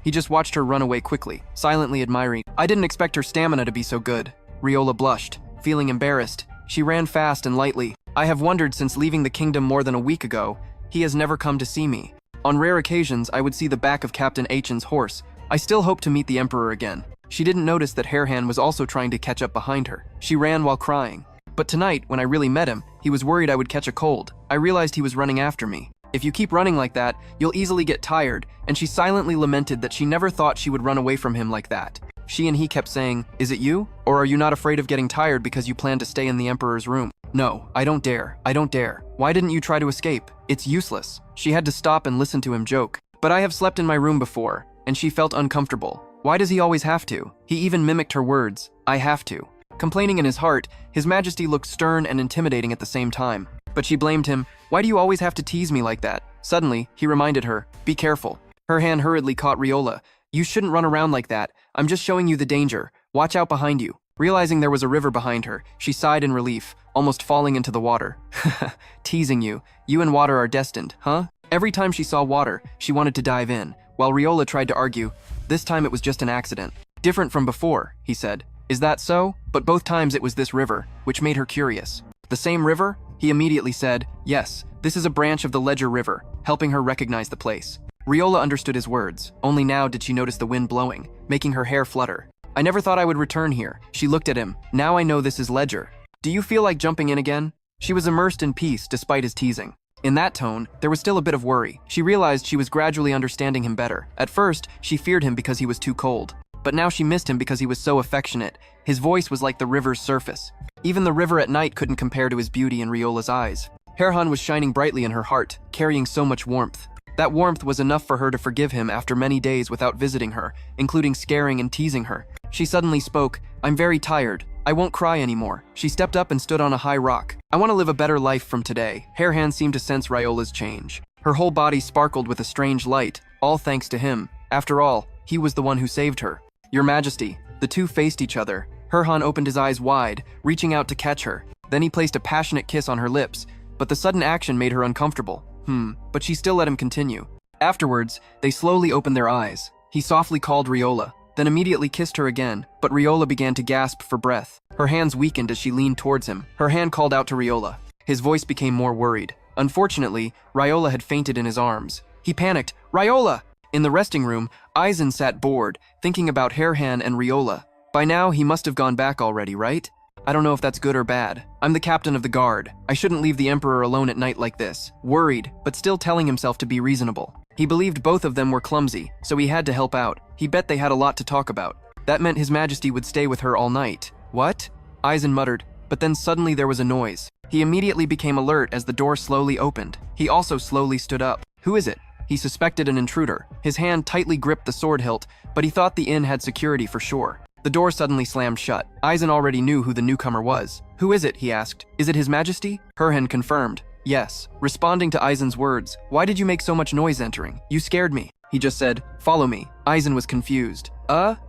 He just watched her run away quickly, silently admiring. "I didn't expect her stamina to be so good." Riola blushed, feeling embarrassed. She ran fast and lightly. "I have wondered since leaving the kingdom more than a week ago. He has never come to see me. On rare occasions, I would see the back of Captain Achen's horse. I still hope to meet the Emperor again." She didn't notice that Hohan was also trying to catch up behind her. She ran while crying. "But tonight, when I really met him, he was worried I would catch a cold. I realized he was running after me. If you keep running like that, you'll easily get tired," and she silently lamented that she never thought she would run away from him like that. She and he kept saying, "Is it you? Or are you not afraid of getting tired because you plan to stay in the Emperor's room?" "No, I don't dare. I don't dare. Why didn't you try to escape? It's useless." She had to stop and listen to him joke. "But I have slept in my room before," and she felt uncomfortable. Why does he always have to? He even mimicked her words, "I have to." Complaining in his heart, His Majesty looked stern and intimidating at the same time. But she blamed him. "Why do you always have to tease me like that?" Suddenly, he reminded her, "Be careful." Her hand hurriedly caught Riola. "You shouldn't run around like that. I'm just showing you the danger. Watch out behind you." Realizing there was a river behind her, she sighed in relief, almost falling into the water. "Teasing you. You and water are destined, huh?" Every time she saw water, she wanted to dive in, while Riola tried to argue. This time it was just an accident. "Different from before," he said. "Is that so?" But both times it was this river, which made her curious. "The same river?" He immediately said, "Yes, this is a branch of the Ledger River," helping her recognize the place. Riola understood his words. Only now did she notice the wind blowing, making her hair flutter. "I never thought I would return here." She looked at him. "Now I know this is Ledger. Do you feel like jumping in again?" She was immersed in peace despite his teasing. In that tone, there was still a bit of worry. She realized she was gradually understanding him better. At first, she feared him because he was too cold. But now she missed him because he was so affectionate. His voice was like the river's surface. Even the river at night couldn't compare to his beauty in Riola's eyes. Hohan was shining brightly in her heart, carrying so much warmth. That warmth was enough for her to forgive him after many days without visiting her, including scaring and teasing her. She suddenly spoke, "I'm very tired. I won't cry anymore." She stepped up and stood on a high rock. "I want to live a better life from today." Hohan seemed to sense Riola's change. Her whole body sparkled with a strange light, all thanks to him. After all, he was the one who saved her. "Your Majesty." The two faced each other. Hohan opened his eyes wide, reaching out to catch her. Then he placed a passionate kiss on her lips, but the sudden action made her uncomfortable. But she still let him continue. Afterwards, they slowly opened their eyes. He softly called Riola, then immediately kissed her again, but Riola began to gasp for breath. Her hands weakened as she leaned towards him. Her hand called out to Riola. His voice became more worried. Unfortunately, Riola had fainted in his arms. He panicked, "Riola!" In the resting room, Eisen sat bored, thinking about Hohan and Riola. By now, he must have gone back already, right? I don't know if that's good or bad. I'm the captain of the guard. I shouldn't leave the Emperor alone at night like this. Worried, but still telling himself to be reasonable. He believed both of them were clumsy, so he had to help out. He bet they had a lot to talk about. That meant His Majesty would stay with her all night. "What?" Eisen muttered, but then suddenly there was a noise. He immediately became alert as the door slowly opened. He also slowly stood up. "Who is it?" He suspected an intruder. His hand tightly gripped the sword hilt, but he thought the inn had security for sure. The door suddenly slammed shut. Eisen already knew who the newcomer was. "Who is it?" he asked. "Is it His Majesty?" Hohan confirmed. "Yes." Responding to Eisen's words, "Why did you make so much noise entering? You scared me." He just said, "Follow me." Eisen was confused.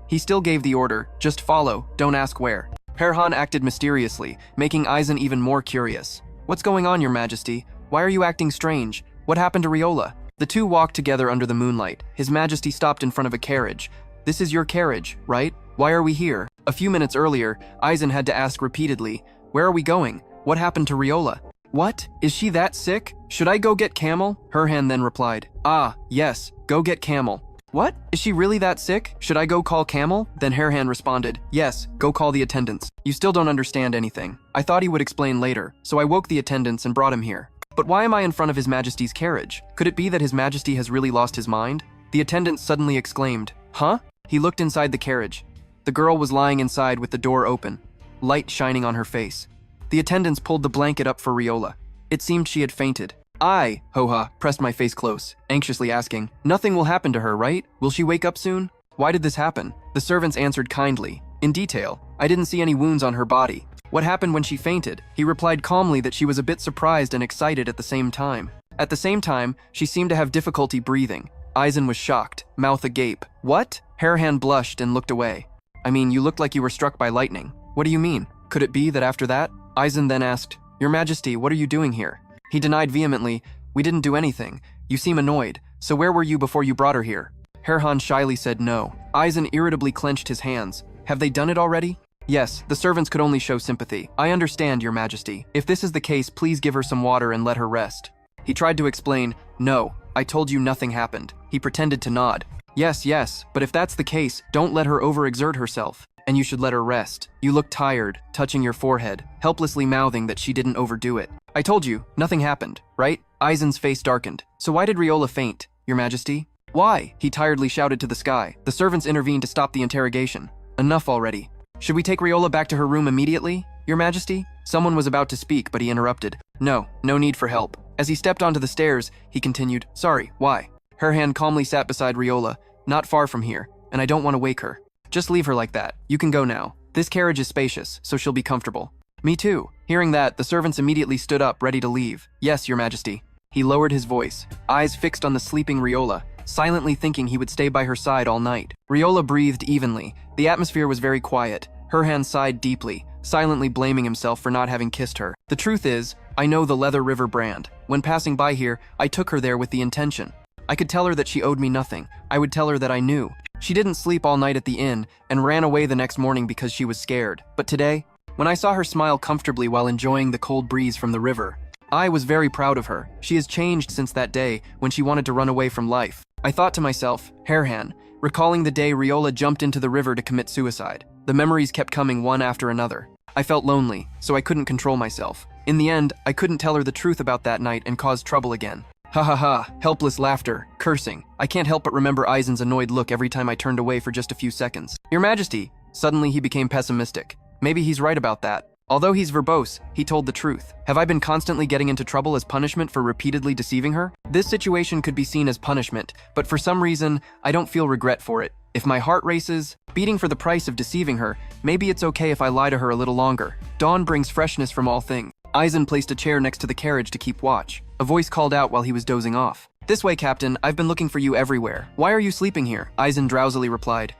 He still gave the order, "Just follow, don't ask where." Hohan acted mysteriously, making Eisen even more curious. "What's going on, Your Majesty? Why are you acting strange? What happened to Riola?" The two walked together under the moonlight. His Majesty stopped in front of a carriage. "This is your carriage, right? Why are we here?" A few minutes earlier, Eisen had to ask repeatedly, "Where are we going? What happened to Riola?" "What? Is she that sick? Should I go get Camel?" Hohan then replied, "Ah, yes, go get Camel." "What? Is she really that sick? Should I go call Camel?" Then Hohan responded, "Yes, go call the attendants." "You still don't understand anything. I thought he would explain later, so I woke the attendants and brought him here." "But why am I in front of His Majesty's carriage? Could it be that His Majesty has really lost his mind?" The attendant suddenly exclaimed, "Huh?" He looked inside the carriage. The girl was lying inside with the door open, light shining on her face. The attendants pulled the blanket up for Riola. It seemed she had fainted. I, Hoha, pressed my face close, anxiously asking, "Nothing will happen to her, right? Will she wake up soon?" "Why did this happen?" The servants answered kindly. In detail, "I didn't see any wounds on her body." "What happened when she fainted?" He replied calmly that she was a bit surprised and excited at the same time. At the same time, she seemed to have difficulty breathing. Aizen was shocked, mouth agape. What? Hohan blushed and looked away. I mean, you looked like you were struck by lightning. What do you mean? Could it be that after that? Aizen then asked, Your Majesty, what are you doing here? He denied vehemently, We didn't do anything. You seem annoyed. So where were you before you brought her here? Hohan shyly said no. Aizen irritably clenched his hands. Have they done it already? Yes, the servants could only show sympathy. I understand, Your Majesty. If this is the case, please give her some water and let her rest. He tried to explain, No, I told you nothing happened. He pretended to nod. Yes, but if that's the case, don't let her overexert herself. And you should let her rest. You look tired, touching your forehead, helplessly mouthing that she didn't overdo it. I told you, nothing happened, right? Aizen's face darkened. So why did Riola faint, Your Majesty? Why? He tiredly shouted to the sky. The servants intervened to stop the interrogation. Enough already. Should we take Riola back to her room immediately, Your Majesty? Someone was about to speak, but he interrupted. No need for help. As he stepped onto the stairs, he continued, Sorry, why? Hohan calmly sat beside Riola, not far from here, and I don't want to wake her. Just leave her like that. You can go now. This carriage is spacious, so she'll be comfortable. Me too. Hearing that, the servants immediately stood up, ready to leave. Yes, Your Majesty. He lowered his voice, eyes fixed on the sleeping Riola, silently thinking he would stay by her side all night. Riola breathed evenly. The atmosphere was very quiet. Hohan sighed deeply, silently blaming himself for not having kissed her. The truth is, I know the Leather River brand. When passing by here, I took her there with the intention. I could tell her that she owed me nothing. I would tell her that I knew. She didn't sleep all night at the inn and ran away the next morning because she was scared. But today, when I saw her smile comfortably while enjoying the cold breeze from the river, I was very proud of her. She has changed since that day when she wanted to run away from life. I thought to myself, Hohan, recalling the day Riola jumped into the river to commit suicide. The memories kept coming one after another. I felt lonely, so I couldn't control myself. In the end, I couldn't tell her the truth about that night and caused trouble again. Ha ha ha, helpless laughter, cursing. I can't help but remember Aizen's annoyed look every time I turned away for just a few seconds. Your Majesty! Suddenly he became pessimistic. Maybe he's right about that. Although he's verbose, he told the truth. Have I been constantly getting into trouble as punishment for repeatedly deceiving her? This situation could be seen as punishment, but for some reason, I don't feel regret for it. If my heart races, beating for the price of deceiving her, maybe it's okay if I lie to her a little longer. Dawn brings freshness from all things. Aizen placed a chair next to the carriage to keep watch. A voice called out while he was dozing off. This way, Captain, I've been looking for you everywhere. Why are you sleeping here? Aizen drowsily replied.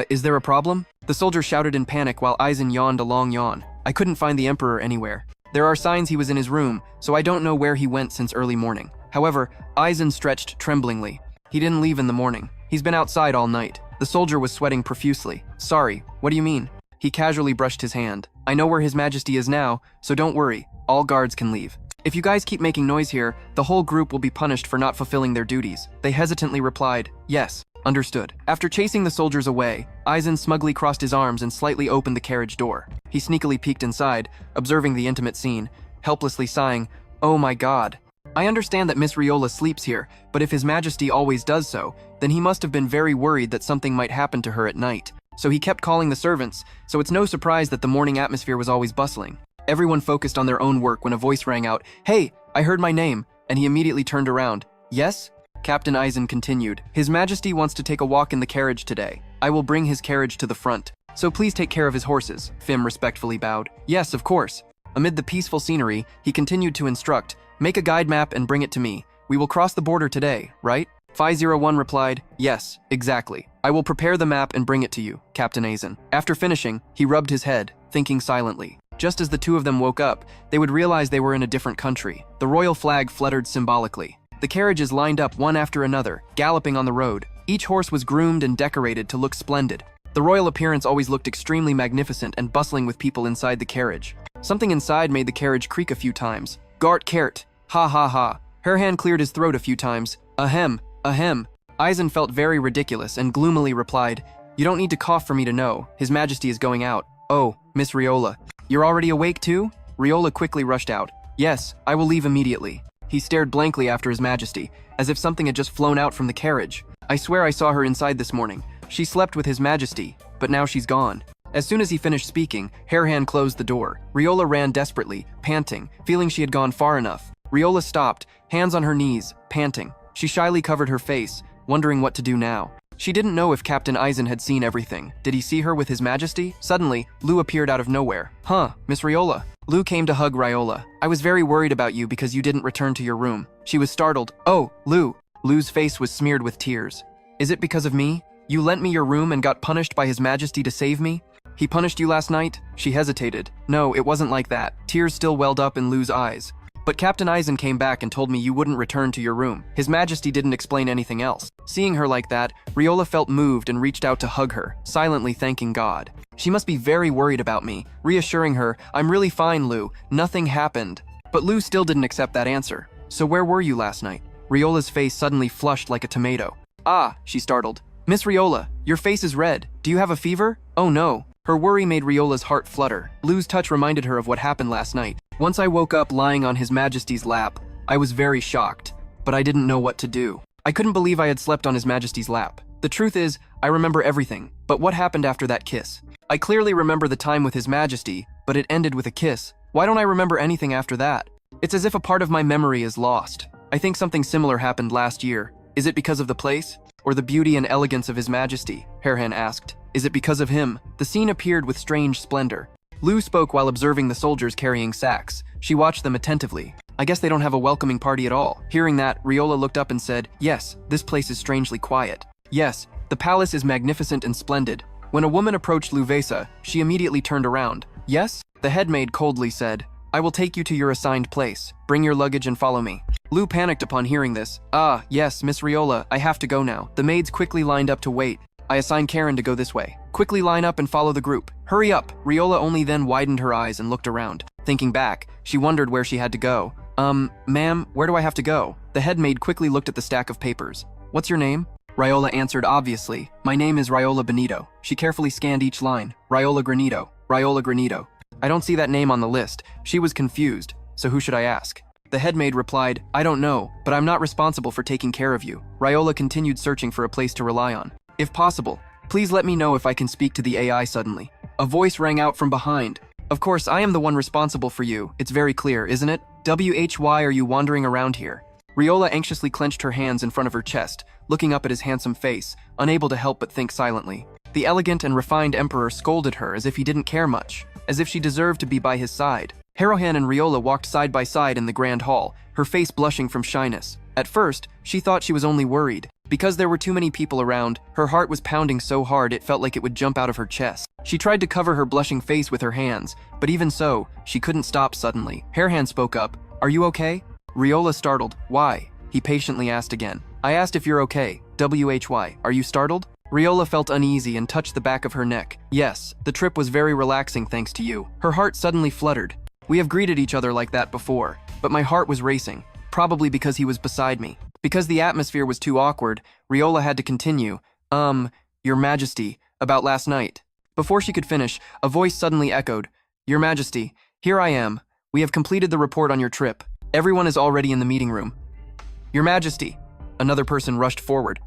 Is there a problem? The soldier shouted in panic while Aizen yawned a long yawn. I couldn't find the Emperor anywhere. There are signs he was in his room, so I don't know where he went since early morning. However, Aizen stretched tremblingly. He didn't leave in the morning. He's been outside all night. The soldier was sweating profusely. Sorry, what do you mean? He casually brushed his hand. I know where His Majesty is now, so don't worry. All guards can leave. If you guys keep making noise here, the whole group will be punished for not fulfilling their duties. They hesitantly replied, Yes, understood. After chasing the soldiers away, Aizen smugly crossed his arms and slightly opened the carriage door. He sneakily peeked inside, observing the intimate scene, helplessly sighing, Oh my God. I understand that Miss Riola sleeps here, but if His Majesty always does so, then he must have been very worried that something might happen to her at night. So he kept calling the servants, so it's no surprise that the morning atmosphere was always bustling. Everyone focused on their own work when a voice rang out, Hey, I heard my name, and he immediately turned around. Yes? Captain Aizen continued, His Majesty wants to take a walk in the carriage today. I will bring his carriage to the front. So please take care of his horses, Fim respectfully bowed. Yes, of course. Amid the peaceful scenery, he continued to instruct, Make a guide map and bring it to me. We will cross the border today, right? 501 replied, Yes, exactly. I will prepare the map and bring it to you, Captain Aizen. After finishing, he rubbed his head, thinking silently. Just as the two of them woke up, they would realize they were in a different country. The royal flag fluttered symbolically. The carriages lined up one after another, galloping on the road. Each horse was groomed and decorated to look splendid. The royal appearance always looked extremely magnificent and bustling with people inside the carriage. Something inside made the carriage creak a few times. Gart Kert. Ha ha ha. Hohan cleared his throat a few times. Ahem, ahem. Aizen felt very ridiculous and gloomily replied, You don't need to cough for me to know. His Majesty is going out. Oh, Miss Riola. You're already awake too? Riola quickly rushed out. Yes, I will leave immediately. He stared blankly after His Majesty, as if something had just flown out from the carriage. I swear I saw her inside this morning. She slept with His Majesty, but now she's gone. As soon as he finished speaking, Hohan closed the door. Riola ran desperately, panting, feeling she had gone far enough. Riola stopped, hands on her knees, panting. She shyly covered her face, wondering what to do now. She didn't know if Captain Eisen had seen everything. Did he see her with His Majesty? Suddenly, Lu appeared out of nowhere. Huh, Miss Riola. Lu came to hug Riola. I was very worried about you because you didn't return to your room. She was startled. Oh, Lu. Lu's face was smeared with tears. Is it because of me? You lent me your room and got punished by His Majesty to save me? He punished you last night? She hesitated. No, it wasn't like that. Tears still welled up in Lu's eyes. But Captain Eisen came back and told me you wouldn't return to your room. His Majesty didn't explain anything else. Seeing her like that, Riola felt moved and reached out to hug her, silently thanking God. She must be very worried about me, reassuring her, I'm really fine, Lu. Nothing happened. But Lu still didn't accept that answer. So where were you last night? Riola's face suddenly flushed like a tomato. Ah, she startled. Miss Riola, your face is red. Do you have a fever? Oh no. Her worry made Riola's heart flutter. Lu's touch reminded her of what happened last night. Once I woke up lying on His Majesty's lap, I was very shocked, but I didn't know what to do. I couldn't believe I had slept on His Majesty's lap. The truth is, I remember everything, but what happened after that kiss? I clearly remember the time with His Majesty, but it ended with a kiss. Why don't I remember anything after that? It's as if a part of my memory is lost. I think something similar happened last year. Is it because of the place? Or the beauty and elegance of His Majesty? Hohan asked. Is it because of him? The scene appeared with strange splendor. Lu spoke while observing the soldiers carrying sacks. She watched them attentively. I guess they don't have a welcoming party at all. Hearing that, Riola looked up and said, yes, this place is strangely quiet. Yes, the palace is magnificent and splendid. When a woman approached Luvesa, she immediately turned around. Yes? The headmaid coldly said, I will take you to your assigned place. Bring your luggage and follow me. Lu panicked upon hearing this. Ah, yes, Miss Riola, I have to go now. The maids quickly lined up to wait. I assigned Karen to go this way. Quickly line up and follow the group. Hurry up! Riola only then widened her eyes and looked around. Thinking back, she wondered where she had to go. Ma'am, where do I have to go? The headmaid quickly looked at the stack of papers. What's your name? Riola answered obviously. My name is Riola Benito. She carefully scanned each line. Riola Granito. Riola Granito. I don't see that name on the list. She was confused. So who should I ask? The headmaid replied, I don't know, but I'm not responsible for taking care of you. Riola continued searching for a place to rely on. If possible, please let me know if I can speak to the AI suddenly. A voice rang out from behind. Of course, I am the one responsible for you. It's very clear, isn't it? Why are you wandering around here? Riola anxiously clenched her hands in front of her chest, looking up at his handsome face, unable to help but think silently. The elegant and refined emperor scolded her as if he didn't care much, as if she deserved to be by his side. Hohan and Riola walked side by side in the grand hall, her face blushing from shyness. At first, she thought she was only worried. Because there were too many people around, her heart was pounding so hard it felt like it would jump out of her chest. She tried to cover her blushing face with her hands, but even so, she couldn't stop suddenly. Hohan spoke up. Are you okay? Riola startled. Why? He patiently asked again. I asked if you're okay. Why? Are you startled? Riola felt uneasy and touched the back of her neck. Yes, the trip was very relaxing thanks to you. Her heart suddenly fluttered. We have greeted each other like that before, but my heart was racing, probably because he was beside me. Because the atmosphere was too awkward, Riola had to continue. Your Majesty, about last night. Before she could finish, a voice suddenly echoed. Your Majesty, here I am. We have completed the report on your trip. Everyone is already in the meeting room. Your Majesty. Another person rushed forward.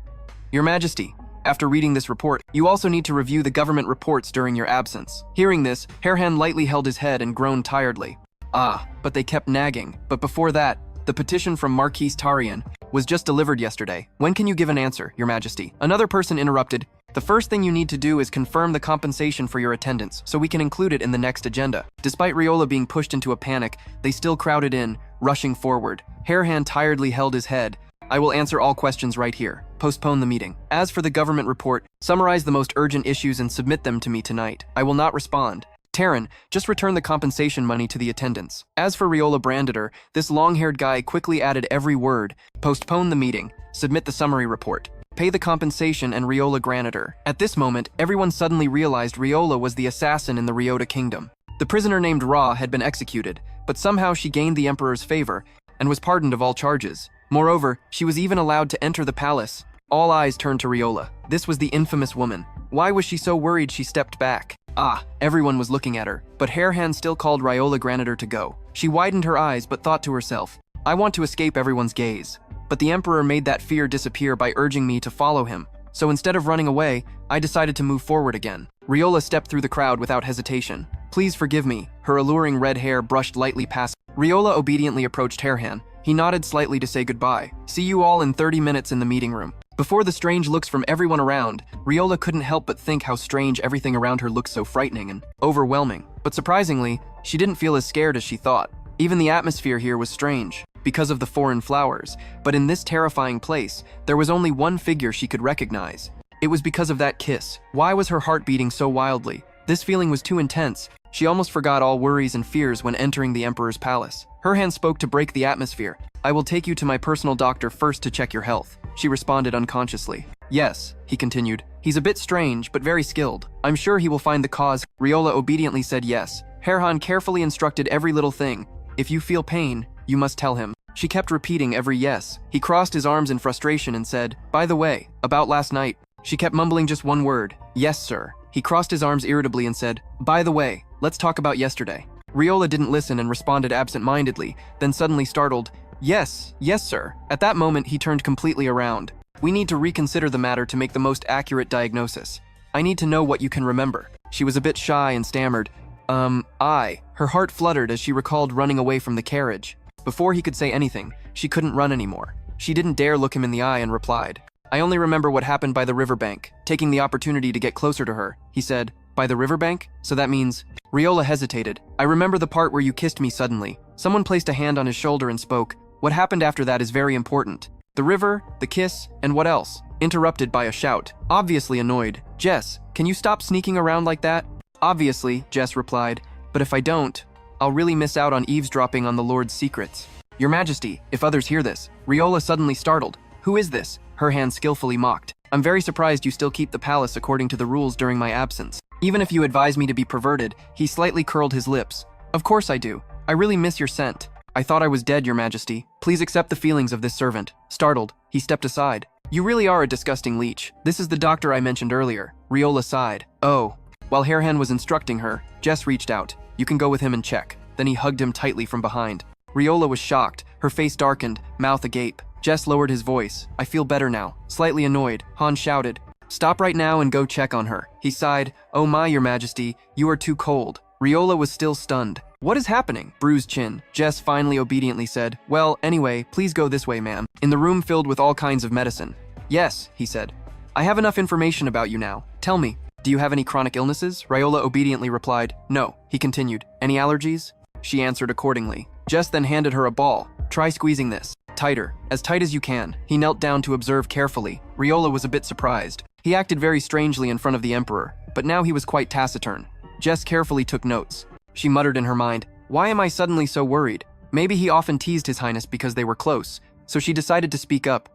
Your Majesty, after reading this report, you also need to review the government reports during your absence. Hearing this, Hohan lightly held his head and groaned tiredly. Ah, but they kept nagging. But before that, the petition from Marquis Tarian was just delivered yesterday. When can you give an answer, Your Majesty? Another person interrupted. The first thing you need to do is confirm the compensation for your attendance, so we can include it in the next agenda. Despite Riola being pushed into a panic, they still crowded in, rushing forward. Hohan tiredly held his head. I will answer all questions right here. Postpone the meeting. As for the government report, summarize the most urgent issues and submit them to me tonight. I will not respond. Taran, just return the compensation money to the attendants. As for Riola Branditer, this long-haired guy quickly added every word. Postpone the meeting. Submit the summary report. Pay the compensation and Riola Granitor. At this moment, everyone suddenly realized Riola was the assassin in the Ryota kingdom. The prisoner named Ra had been executed, but somehow she gained the emperor's favor and was pardoned of all charges. Moreover, she was even allowed to enter the palace. All eyes turned to Riola. This was the infamous woman. Why was she so worried she stepped back? Ah, everyone was looking at her, but Hohan still called Riola Granitor to go. She widened her eyes but thought to herself, I want to escape everyone's gaze. But the emperor made that fear disappear by urging me to follow him. So instead of running away, I decided to move forward again. Riola stepped through the crowd without hesitation. Please forgive me. Her alluring red hair brushed lightly past. Riola obediently approached Hohan. He nodded slightly to say goodbye. See you all in 30 minutes in the meeting room. Before the strange looks from everyone around, Riola couldn't help but think how strange everything around her looked so frightening and overwhelming. But surprisingly, she didn't feel as scared as she thought. Even the atmosphere here was strange, because of the foreign flowers, but in this terrifying place, there was only one figure she could recognize. It was because of that kiss. Why was her heart beating so wildly? This feeling was too intense. She almost forgot all worries and fears when entering the Emperor's palace. Her hand spoke to break the atmosphere. "I will take you to my personal doctor first to check your health," she responded unconsciously. "Yes," he continued. "He's a bit strange, but very skilled. I'm sure he will find the cause." Riola obediently said yes. Hohan carefully instructed every little thing. "If you feel pain, you must tell him." She kept repeating every yes. He crossed his arms in frustration and said, "By the way, about last night." She kept mumbling just one word, "Yes, sir." He crossed his arms irritably and said, "By the way, let's talk about yesterday." Riola didn't listen and responded absent-mindedly, then suddenly startled, "Yes, yes, sir." At that moment, he turned completely around. "We need to reconsider the matter to make the most accurate diagnosis. I need to know what you can remember." She was a bit shy and stammered, Her heart fluttered as she recalled running away from the carriage. Before he could say anything, she couldn't run anymore. She didn't dare look him in the eye and replied, "I only remember what happened by the riverbank." Taking the opportunity to get closer to her, he said, "By the riverbank? So that means—" Riola hesitated. "I remember the part where you kissed me suddenly." Someone placed a hand on his shoulder and spoke. "What happened after that is very important. The river, the kiss, and what else?" Interrupted by a shout. Obviously annoyed, "Jess, can you stop sneaking around like that?" "Obviously," Jess replied, "but if I don't, I'll really miss out on eavesdropping on the Lord's secrets." "Your Majesty, if others hear this." Riola suddenly startled. "Who is this?" Her hand skillfully mocked. "I'm very surprised you still keep the palace according to the rules during my absence. Even if you advise me to be perverted." He slightly curled his lips. "Of course I do. I really miss your scent." "I thought I was dead, Your Majesty. Please accept the feelings of this servant." Startled, he stepped aside. "You really are a disgusting leech. This is the doctor I mentioned earlier." Riola sighed. "Oh." While Hohan was instructing her, Jess reached out. "You can go with him and check." Then he hugged him tightly from behind. Riola was shocked, her face darkened, mouth agape. Jess lowered his voice. "I feel better now." Slightly annoyed, Han shouted, "Stop right now and go check on her." He sighed, "Oh my, Your Majesty, you are too cold." Riola was still stunned. "What is happening?" Bruised chin. Jess finally obediently said, "Well, anyway, please go this way, ma'am." In the room filled with all kinds of medicine. "Yes," he said. "I have enough information about you now. Tell me, do you have any chronic illnesses?" Riola obediently replied, "No." He continued, "Any allergies?" She answered accordingly. Jess then handed her a ball. "Try squeezing this. Tighter. As tight as you can." He knelt down to observe carefully. Riola was a bit surprised. He acted very strangely in front of the Emperor, but now he was quite taciturn. Jess carefully took notes. She muttered in her mind, "Why am I suddenly so worried?" Maybe he often teased His Highness because they were close, so she decided to speak up.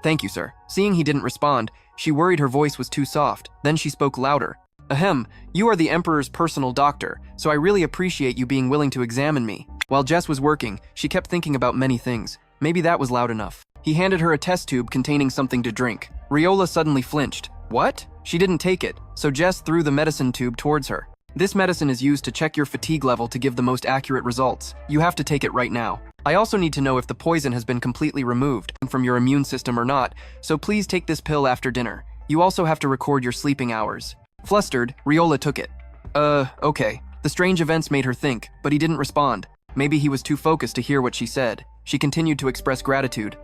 Thank you, sir." Seeing he didn't respond, she worried her voice was too soft. Then she spoke louder. "Ahem, you are the Emperor's personal doctor, so I really appreciate you being willing to examine me." While Jess was working, she kept thinking about many things. Maybe that was loud enough. He handed her a test tube containing something to drink. Riola suddenly flinched. "What?" She didn't take it, so Jess threw the medicine tube towards her. "This medicine is used to check your fatigue level to give the most accurate results. You have to take it right now. I also need to know if the poison has been completely removed from your immune system or not, so please take this pill after dinner. You also have to record your sleeping hours." Flustered, Riola took it. Okay." The strange events made her think, but he didn't respond. Maybe he was too focused to hear what she said. She continued to express gratitude.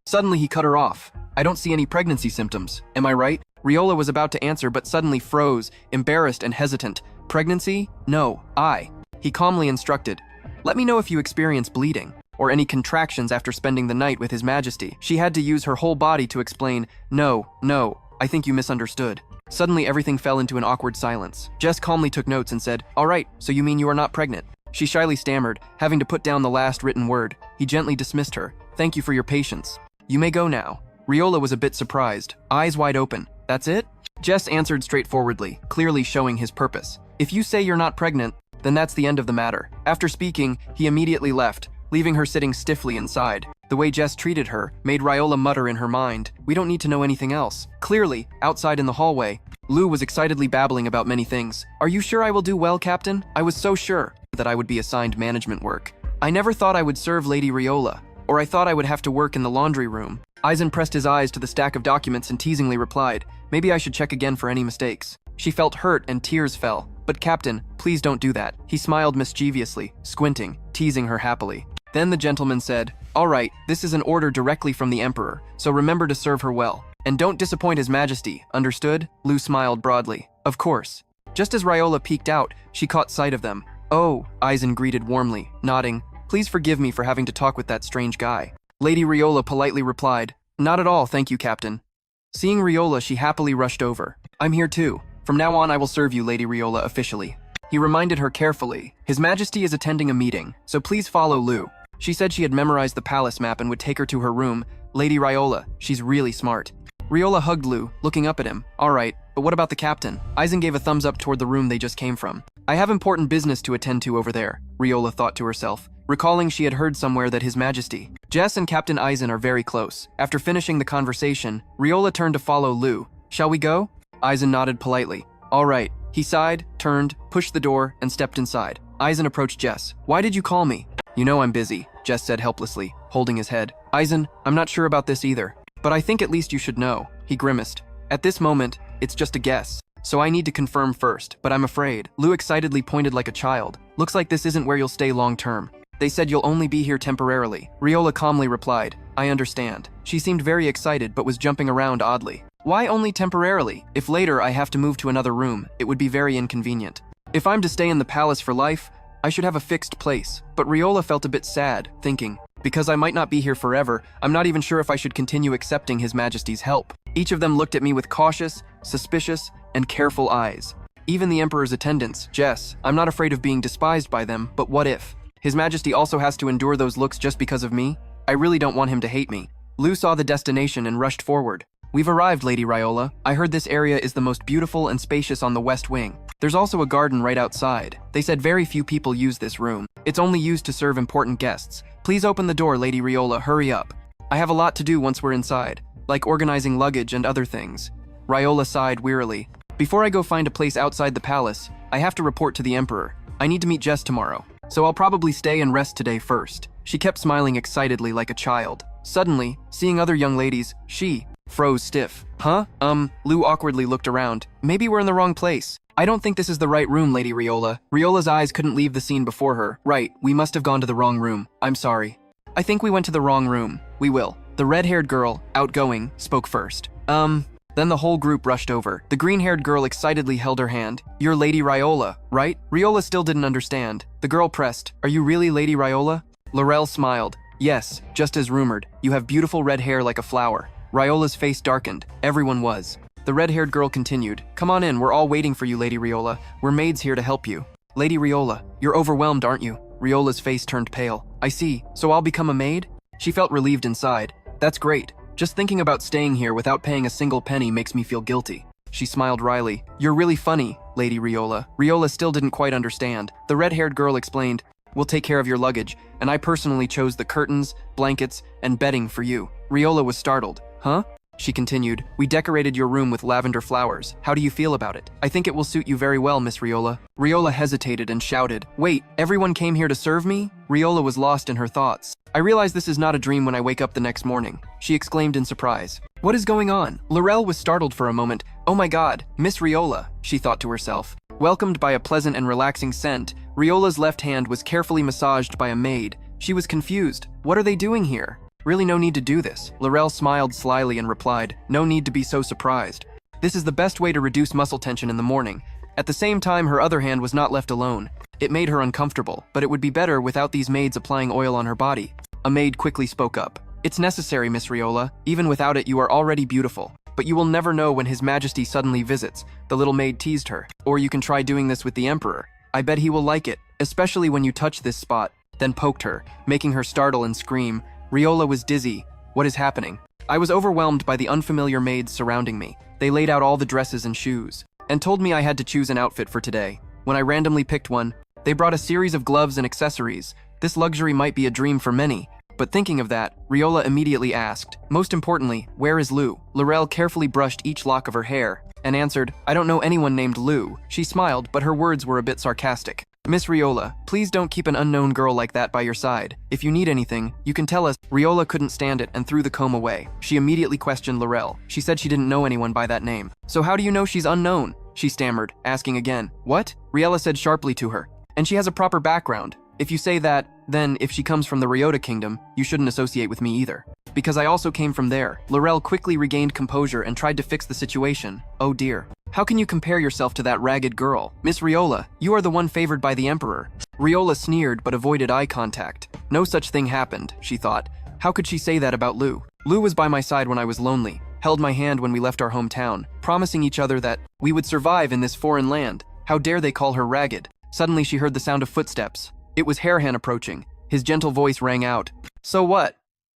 Suddenly he cut her off. "I don't see any pregnancy symptoms. Am I right?" Riola was about to answer but suddenly froze, embarrassed and hesitant. "Pregnancy? No, I." He calmly instructed, "Let me know if you experience bleeding or any contractions after spending the night with His Majesty." She had to use her whole body to explain, No, I think you misunderstood." Suddenly everything fell into an awkward silence. Jess calmly took notes and said, "All right, so you mean you are not pregnant?" She shyly stammered, having to put down the last written word. He gently dismissed her. "Thank you for your patience. You may go now." Riola was a bit surprised, eyes wide open. "That's it?" Jess answered straightforwardly, clearly showing his purpose. "If you say you're not pregnant, then that's the end of the matter." After speaking, he immediately left, leaving her sitting stiffly inside. The way Jess treated her made Riola mutter in her mind, "We don't need to know anything else." Clearly, outside in the hallway, Lou was excitedly babbling about many things. "Are you sure I will do well, Captain? I was so sure that I would be assigned management work. I never thought I would serve Lady Riola, or I thought I would have to work in the laundry room." Eisen pressed his eyes to the stack of documents and teasingly replied, "Maybe I should check again for any mistakes." She felt hurt and tears fell. "But Captain, please don't do that." He smiled mischievously, squinting, teasing her happily. Then the gentleman said, All right, this is an order directly from the Emperor, so remember to serve her well. And don't disappoint His Majesty, understood? Lu smiled broadly. Of course. Just as Riola peeked out, she caught sight of them. Oh, Aizen greeted warmly, nodding. Please forgive me for having to talk with that strange guy. Lady Riola politely replied, Not at all, thank you, Captain. Seeing Riola, she happily rushed over. I'm here too. From now on, I will serve you, Lady Riola, officially. He reminded her carefully. His Majesty is attending a meeting, so please follow Lu. She said she had memorized the palace map and would take her to her room. Lady Riola, she's really smart. Riola hugged Lu, looking up at him. All right, but what about the captain? Aizen gave a thumbs up toward the room they just came from. I have important business to attend to over there, Riola thought to herself, recalling she had heard somewhere that His Majesty. Jess and Captain Aizen are very close. After finishing the conversation, Riola turned to follow Lu. Shall we go? Aizen nodded politely. All right. He sighed, turned, pushed the door, and stepped inside. Aizen approached Jess. Why did you call me? You know I'm busy, Jess said helplessly, holding his head. Aizen, I'm not sure about this either. But I think at least you should know, he grimaced. At this moment, it's just a guess. So I need to confirm first, but I'm afraid. Lu excitedly pointed like a child. Looks like this isn't where you'll stay long term. They said you'll only be here temporarily. Riola calmly replied, I understand. She seemed very excited but was jumping around oddly. Why only temporarily? If later I have to move to another room, it would be very inconvenient. If I'm to stay in the palace for life, I should have a fixed place. But Riola felt a bit sad, thinking, because I might not be here forever, I'm not even sure if I should continue accepting His Majesty's help. Each of them looked at me with cautious, suspicious, and careful eyes. Even the Emperor's attendants, Jess, I'm not afraid of being despised by them, but what if? His Majesty also has to endure those looks just because of me? I really don't want him to hate me. Lu saw the destination and rushed forward. We've arrived, Lady Riola. I heard this area is the most beautiful and spacious on the west wing. There's also a garden right outside. They said very few people use this room. It's only used to serve important guests. Please open the door, Lady Riola, hurry up. I have a lot to do once we're inside, like organizing luggage and other things. Riola sighed wearily. Before I go find a place outside the palace, I have to report to the Emperor. I need to meet Jess tomorrow, so I'll probably stay and rest today first. She kept smiling excitedly like a child. Suddenly, seeing other young ladies, she froze stiff. Huh? Lu awkwardly looked around. Maybe we're in the wrong place. I don't think this is the right room, Lady Riola. Riola's eyes couldn't leave the scene before her. Right, we must have gone to the wrong room. I'm sorry. I think we went to the wrong room. We will. The red-haired girl, outgoing, spoke first. Then the whole group rushed over. The green-haired girl excitedly held her hand. You're Lady Riola, right? Riola still didn't understand. The girl pressed. Are you really Lady Riola? Laurel smiled. Yes, just as rumored. You have beautiful red hair like a flower. Riola's face darkened. Everyone was. The red-haired girl continued. Come on in, we're all waiting for you, Lady Riola. We're maids here to help you. Lady Riola, you're overwhelmed, aren't you? Riola's face turned pale. I see. So I'll become a maid? She felt relieved inside. That's great. Just thinking about staying here without paying a single penny makes me feel guilty. She smiled wryly. You're really funny, Lady Riola. Riola still didn't quite understand. The red-haired girl explained, We'll take care of your luggage, and I personally chose the curtains, blankets, and bedding for you. Riola was startled. Huh? She continued, We decorated your room with lavender flowers. How do you feel about it? I think it will suit you very well, Miss Riola. Riola hesitated and shouted, Wait, everyone came here to serve me? Riola was lost in her thoughts. I realize this is not a dream when I wake up the next morning, she exclaimed in surprise. What is going on? Laurel was startled for a moment. Oh my god, Miss Riola, she thought to herself. Welcomed by a pleasant and relaxing scent, Riola's left hand was carefully massaged by a maid. She was confused. What are they doing here? Really no need to do this. Laurel smiled slyly and replied, No need to be so surprised. This is the best way to reduce muscle tension in the morning. At the same time, her other hand was not left alone. It made her uncomfortable, but it would be better without these maids applying oil on her body. A maid quickly spoke up. It's necessary, Miss Riola. Even without it, you are already beautiful. But you will never know when His Majesty suddenly visits, the little maid teased her. Or you can try doing this with the Emperor. I bet he will like it, especially when you touch this spot. Then poked her, making her startle and scream. Riola was dizzy. What is happening? I was overwhelmed by the unfamiliar maids surrounding me. They laid out all the dresses and shoes, and told me I had to choose an outfit for today. When I randomly picked one, they brought a series of gloves and accessories. This luxury might be a dream for many. But thinking of that, Riola immediately asked, Most importantly, where is Lu? Laurel carefully brushed each lock of her hair, and answered, I don't know anyone named Lu. She smiled, but her words were a bit sarcastic. Miss Riola, please don't keep an unknown girl like that by your side. If you need anything, you can tell us. Riola couldn't stand it and threw the comb away. She immediately questioned Laurel. She said she didn't know anyone by that name. So how do you know she's unknown? She stammered, asking again. What? Riola said sharply to her. And she has a proper background. If you say that, then if she comes from the Ryota kingdom, you shouldn't associate with me either. Because I also came from there. Laurel quickly regained composure and tried to fix the situation. Oh dear. How can you compare yourself to that ragged girl? Miss Riola, you are the one favored by the Emperor. Riola sneered but avoided eye contact. No such thing happened, she thought. How could she say that about Lu? Lu was by my side when I was lonely, held my hand when we left our hometown, promising each other that we would survive in this foreign land. How dare they call her ragged? Suddenly she heard the sound of footsteps. It was Hohan approaching. His gentle voice rang out. So what?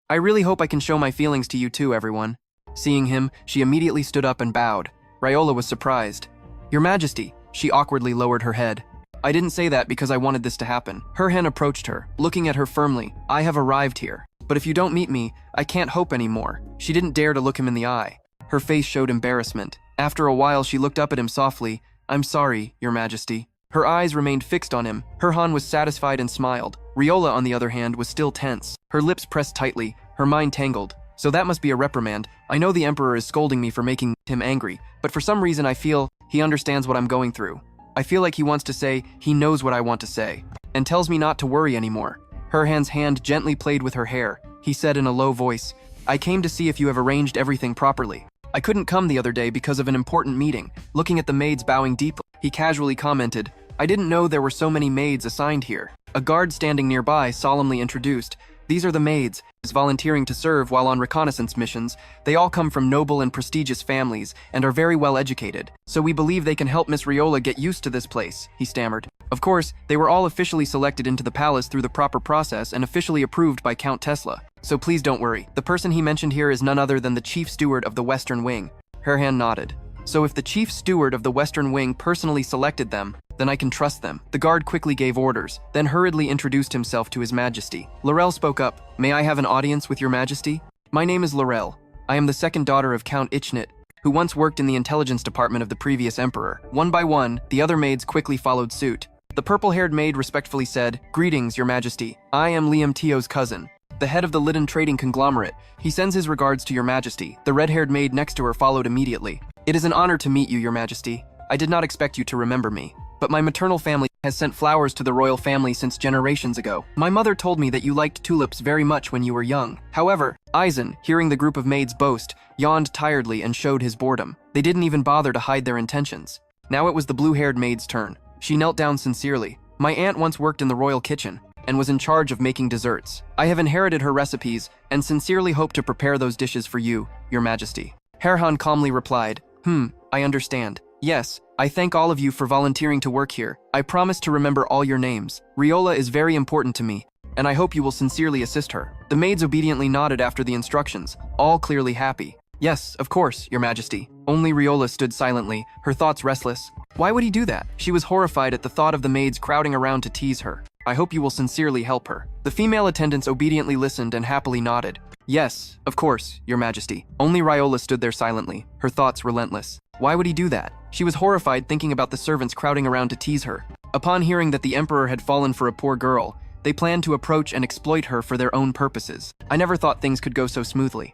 I really hope I can show my feelings to you too, everyone. Seeing him, she immediately stood up and bowed. Riola was surprised. Your Majesty, she awkwardly lowered her head. I didn't say that because I wanted this to happen. Hohan approached her, looking at her firmly. I have arrived here. But if you don't meet me, I can't hope anymore. She didn't dare to look him in the eye. Her face showed embarrassment. After a while, she looked up at him softly. I'm sorry, Your Majesty. Her eyes remained fixed on him. Hohan was satisfied and smiled. Riola, on the other hand, was still tense. Her lips pressed tightly, her mind tangled. So that must be a reprimand. I know the Emperor is scolding me for making him angry, but for some reason I feel he understands what I'm going through. I feel like he wants to say he knows what I want to say, and tells me not to worry anymore. Hohan's hand gently played with her hair. He said in a low voice, I came to see if you have arranged everything properly. I couldn't come the other day because of an important meeting. Looking at the maids bowing deeply, he casually commented, I didn't know there were so many maids assigned here. A guard standing nearby solemnly introduced, these are the maids, volunteering to serve while on reconnaissance missions. They all come from noble and prestigious families and are very well educated, so we believe they can help Miss Riola get used to this place, he stammered. Of course, they were all officially selected into the palace through the proper process and officially approved by Count Tesla. So please don't worry. The person he mentioned here is none other than the chief steward of the Western Wing. Hohan nodded. So if the chief steward of the Western Wing personally selected them, then I can trust them. The guard quickly gave orders, then hurriedly introduced himself to His Majesty. Laurel spoke up. May I have an audience with Your Majesty? My name is Laurel. I am the second daughter of Count Ichnit, who once worked in the intelligence department of the previous emperor. One by one, the other maids quickly followed suit. The purple-haired maid respectfully said, Greetings, Your Majesty. I am Liam Tio's cousin, the head of the Lydon trading conglomerate. He sends his regards to Your Majesty. The red-haired maid next to her followed immediately. It is an honor to meet you, Your Majesty. I did not expect you to remember me, but my maternal family has sent flowers to the royal family since generations ago. My mother told me that you liked tulips very much when you were young. However, Eisen, hearing the group of maids boast, yawned tiredly and showed his boredom. They didn't even bother to hide their intentions. Now it was the blue-haired maid's turn. She knelt down sincerely. My aunt once worked in the royal kitchen and was in charge of making desserts. I have inherited her recipes and sincerely hope to prepare those dishes for you, Your Majesty. Hohan calmly replied, I understand. Yes, I thank all of you for volunteering to work here. I promise to remember all your names. Riola is very important to me, and I hope you will sincerely assist her. The maids obediently nodded after the instructions, all clearly happy. Yes, of course, Your Majesty. Only Riola stood silently, her thoughts restless. Why would he do that? She was horrified at the thought of the maids crowding around to tease her. I hope you will sincerely help her. The female attendants obediently listened and happily nodded. Yes, of course, Your Majesty. Only Riola stood there silently, her thoughts relentless. Why would he do that? She was horrified thinking about the servants crowding around to tease her. Upon hearing that the Emperor had fallen for a poor girl, they planned to approach and exploit her for their own purposes. I never thought things could go so smoothly.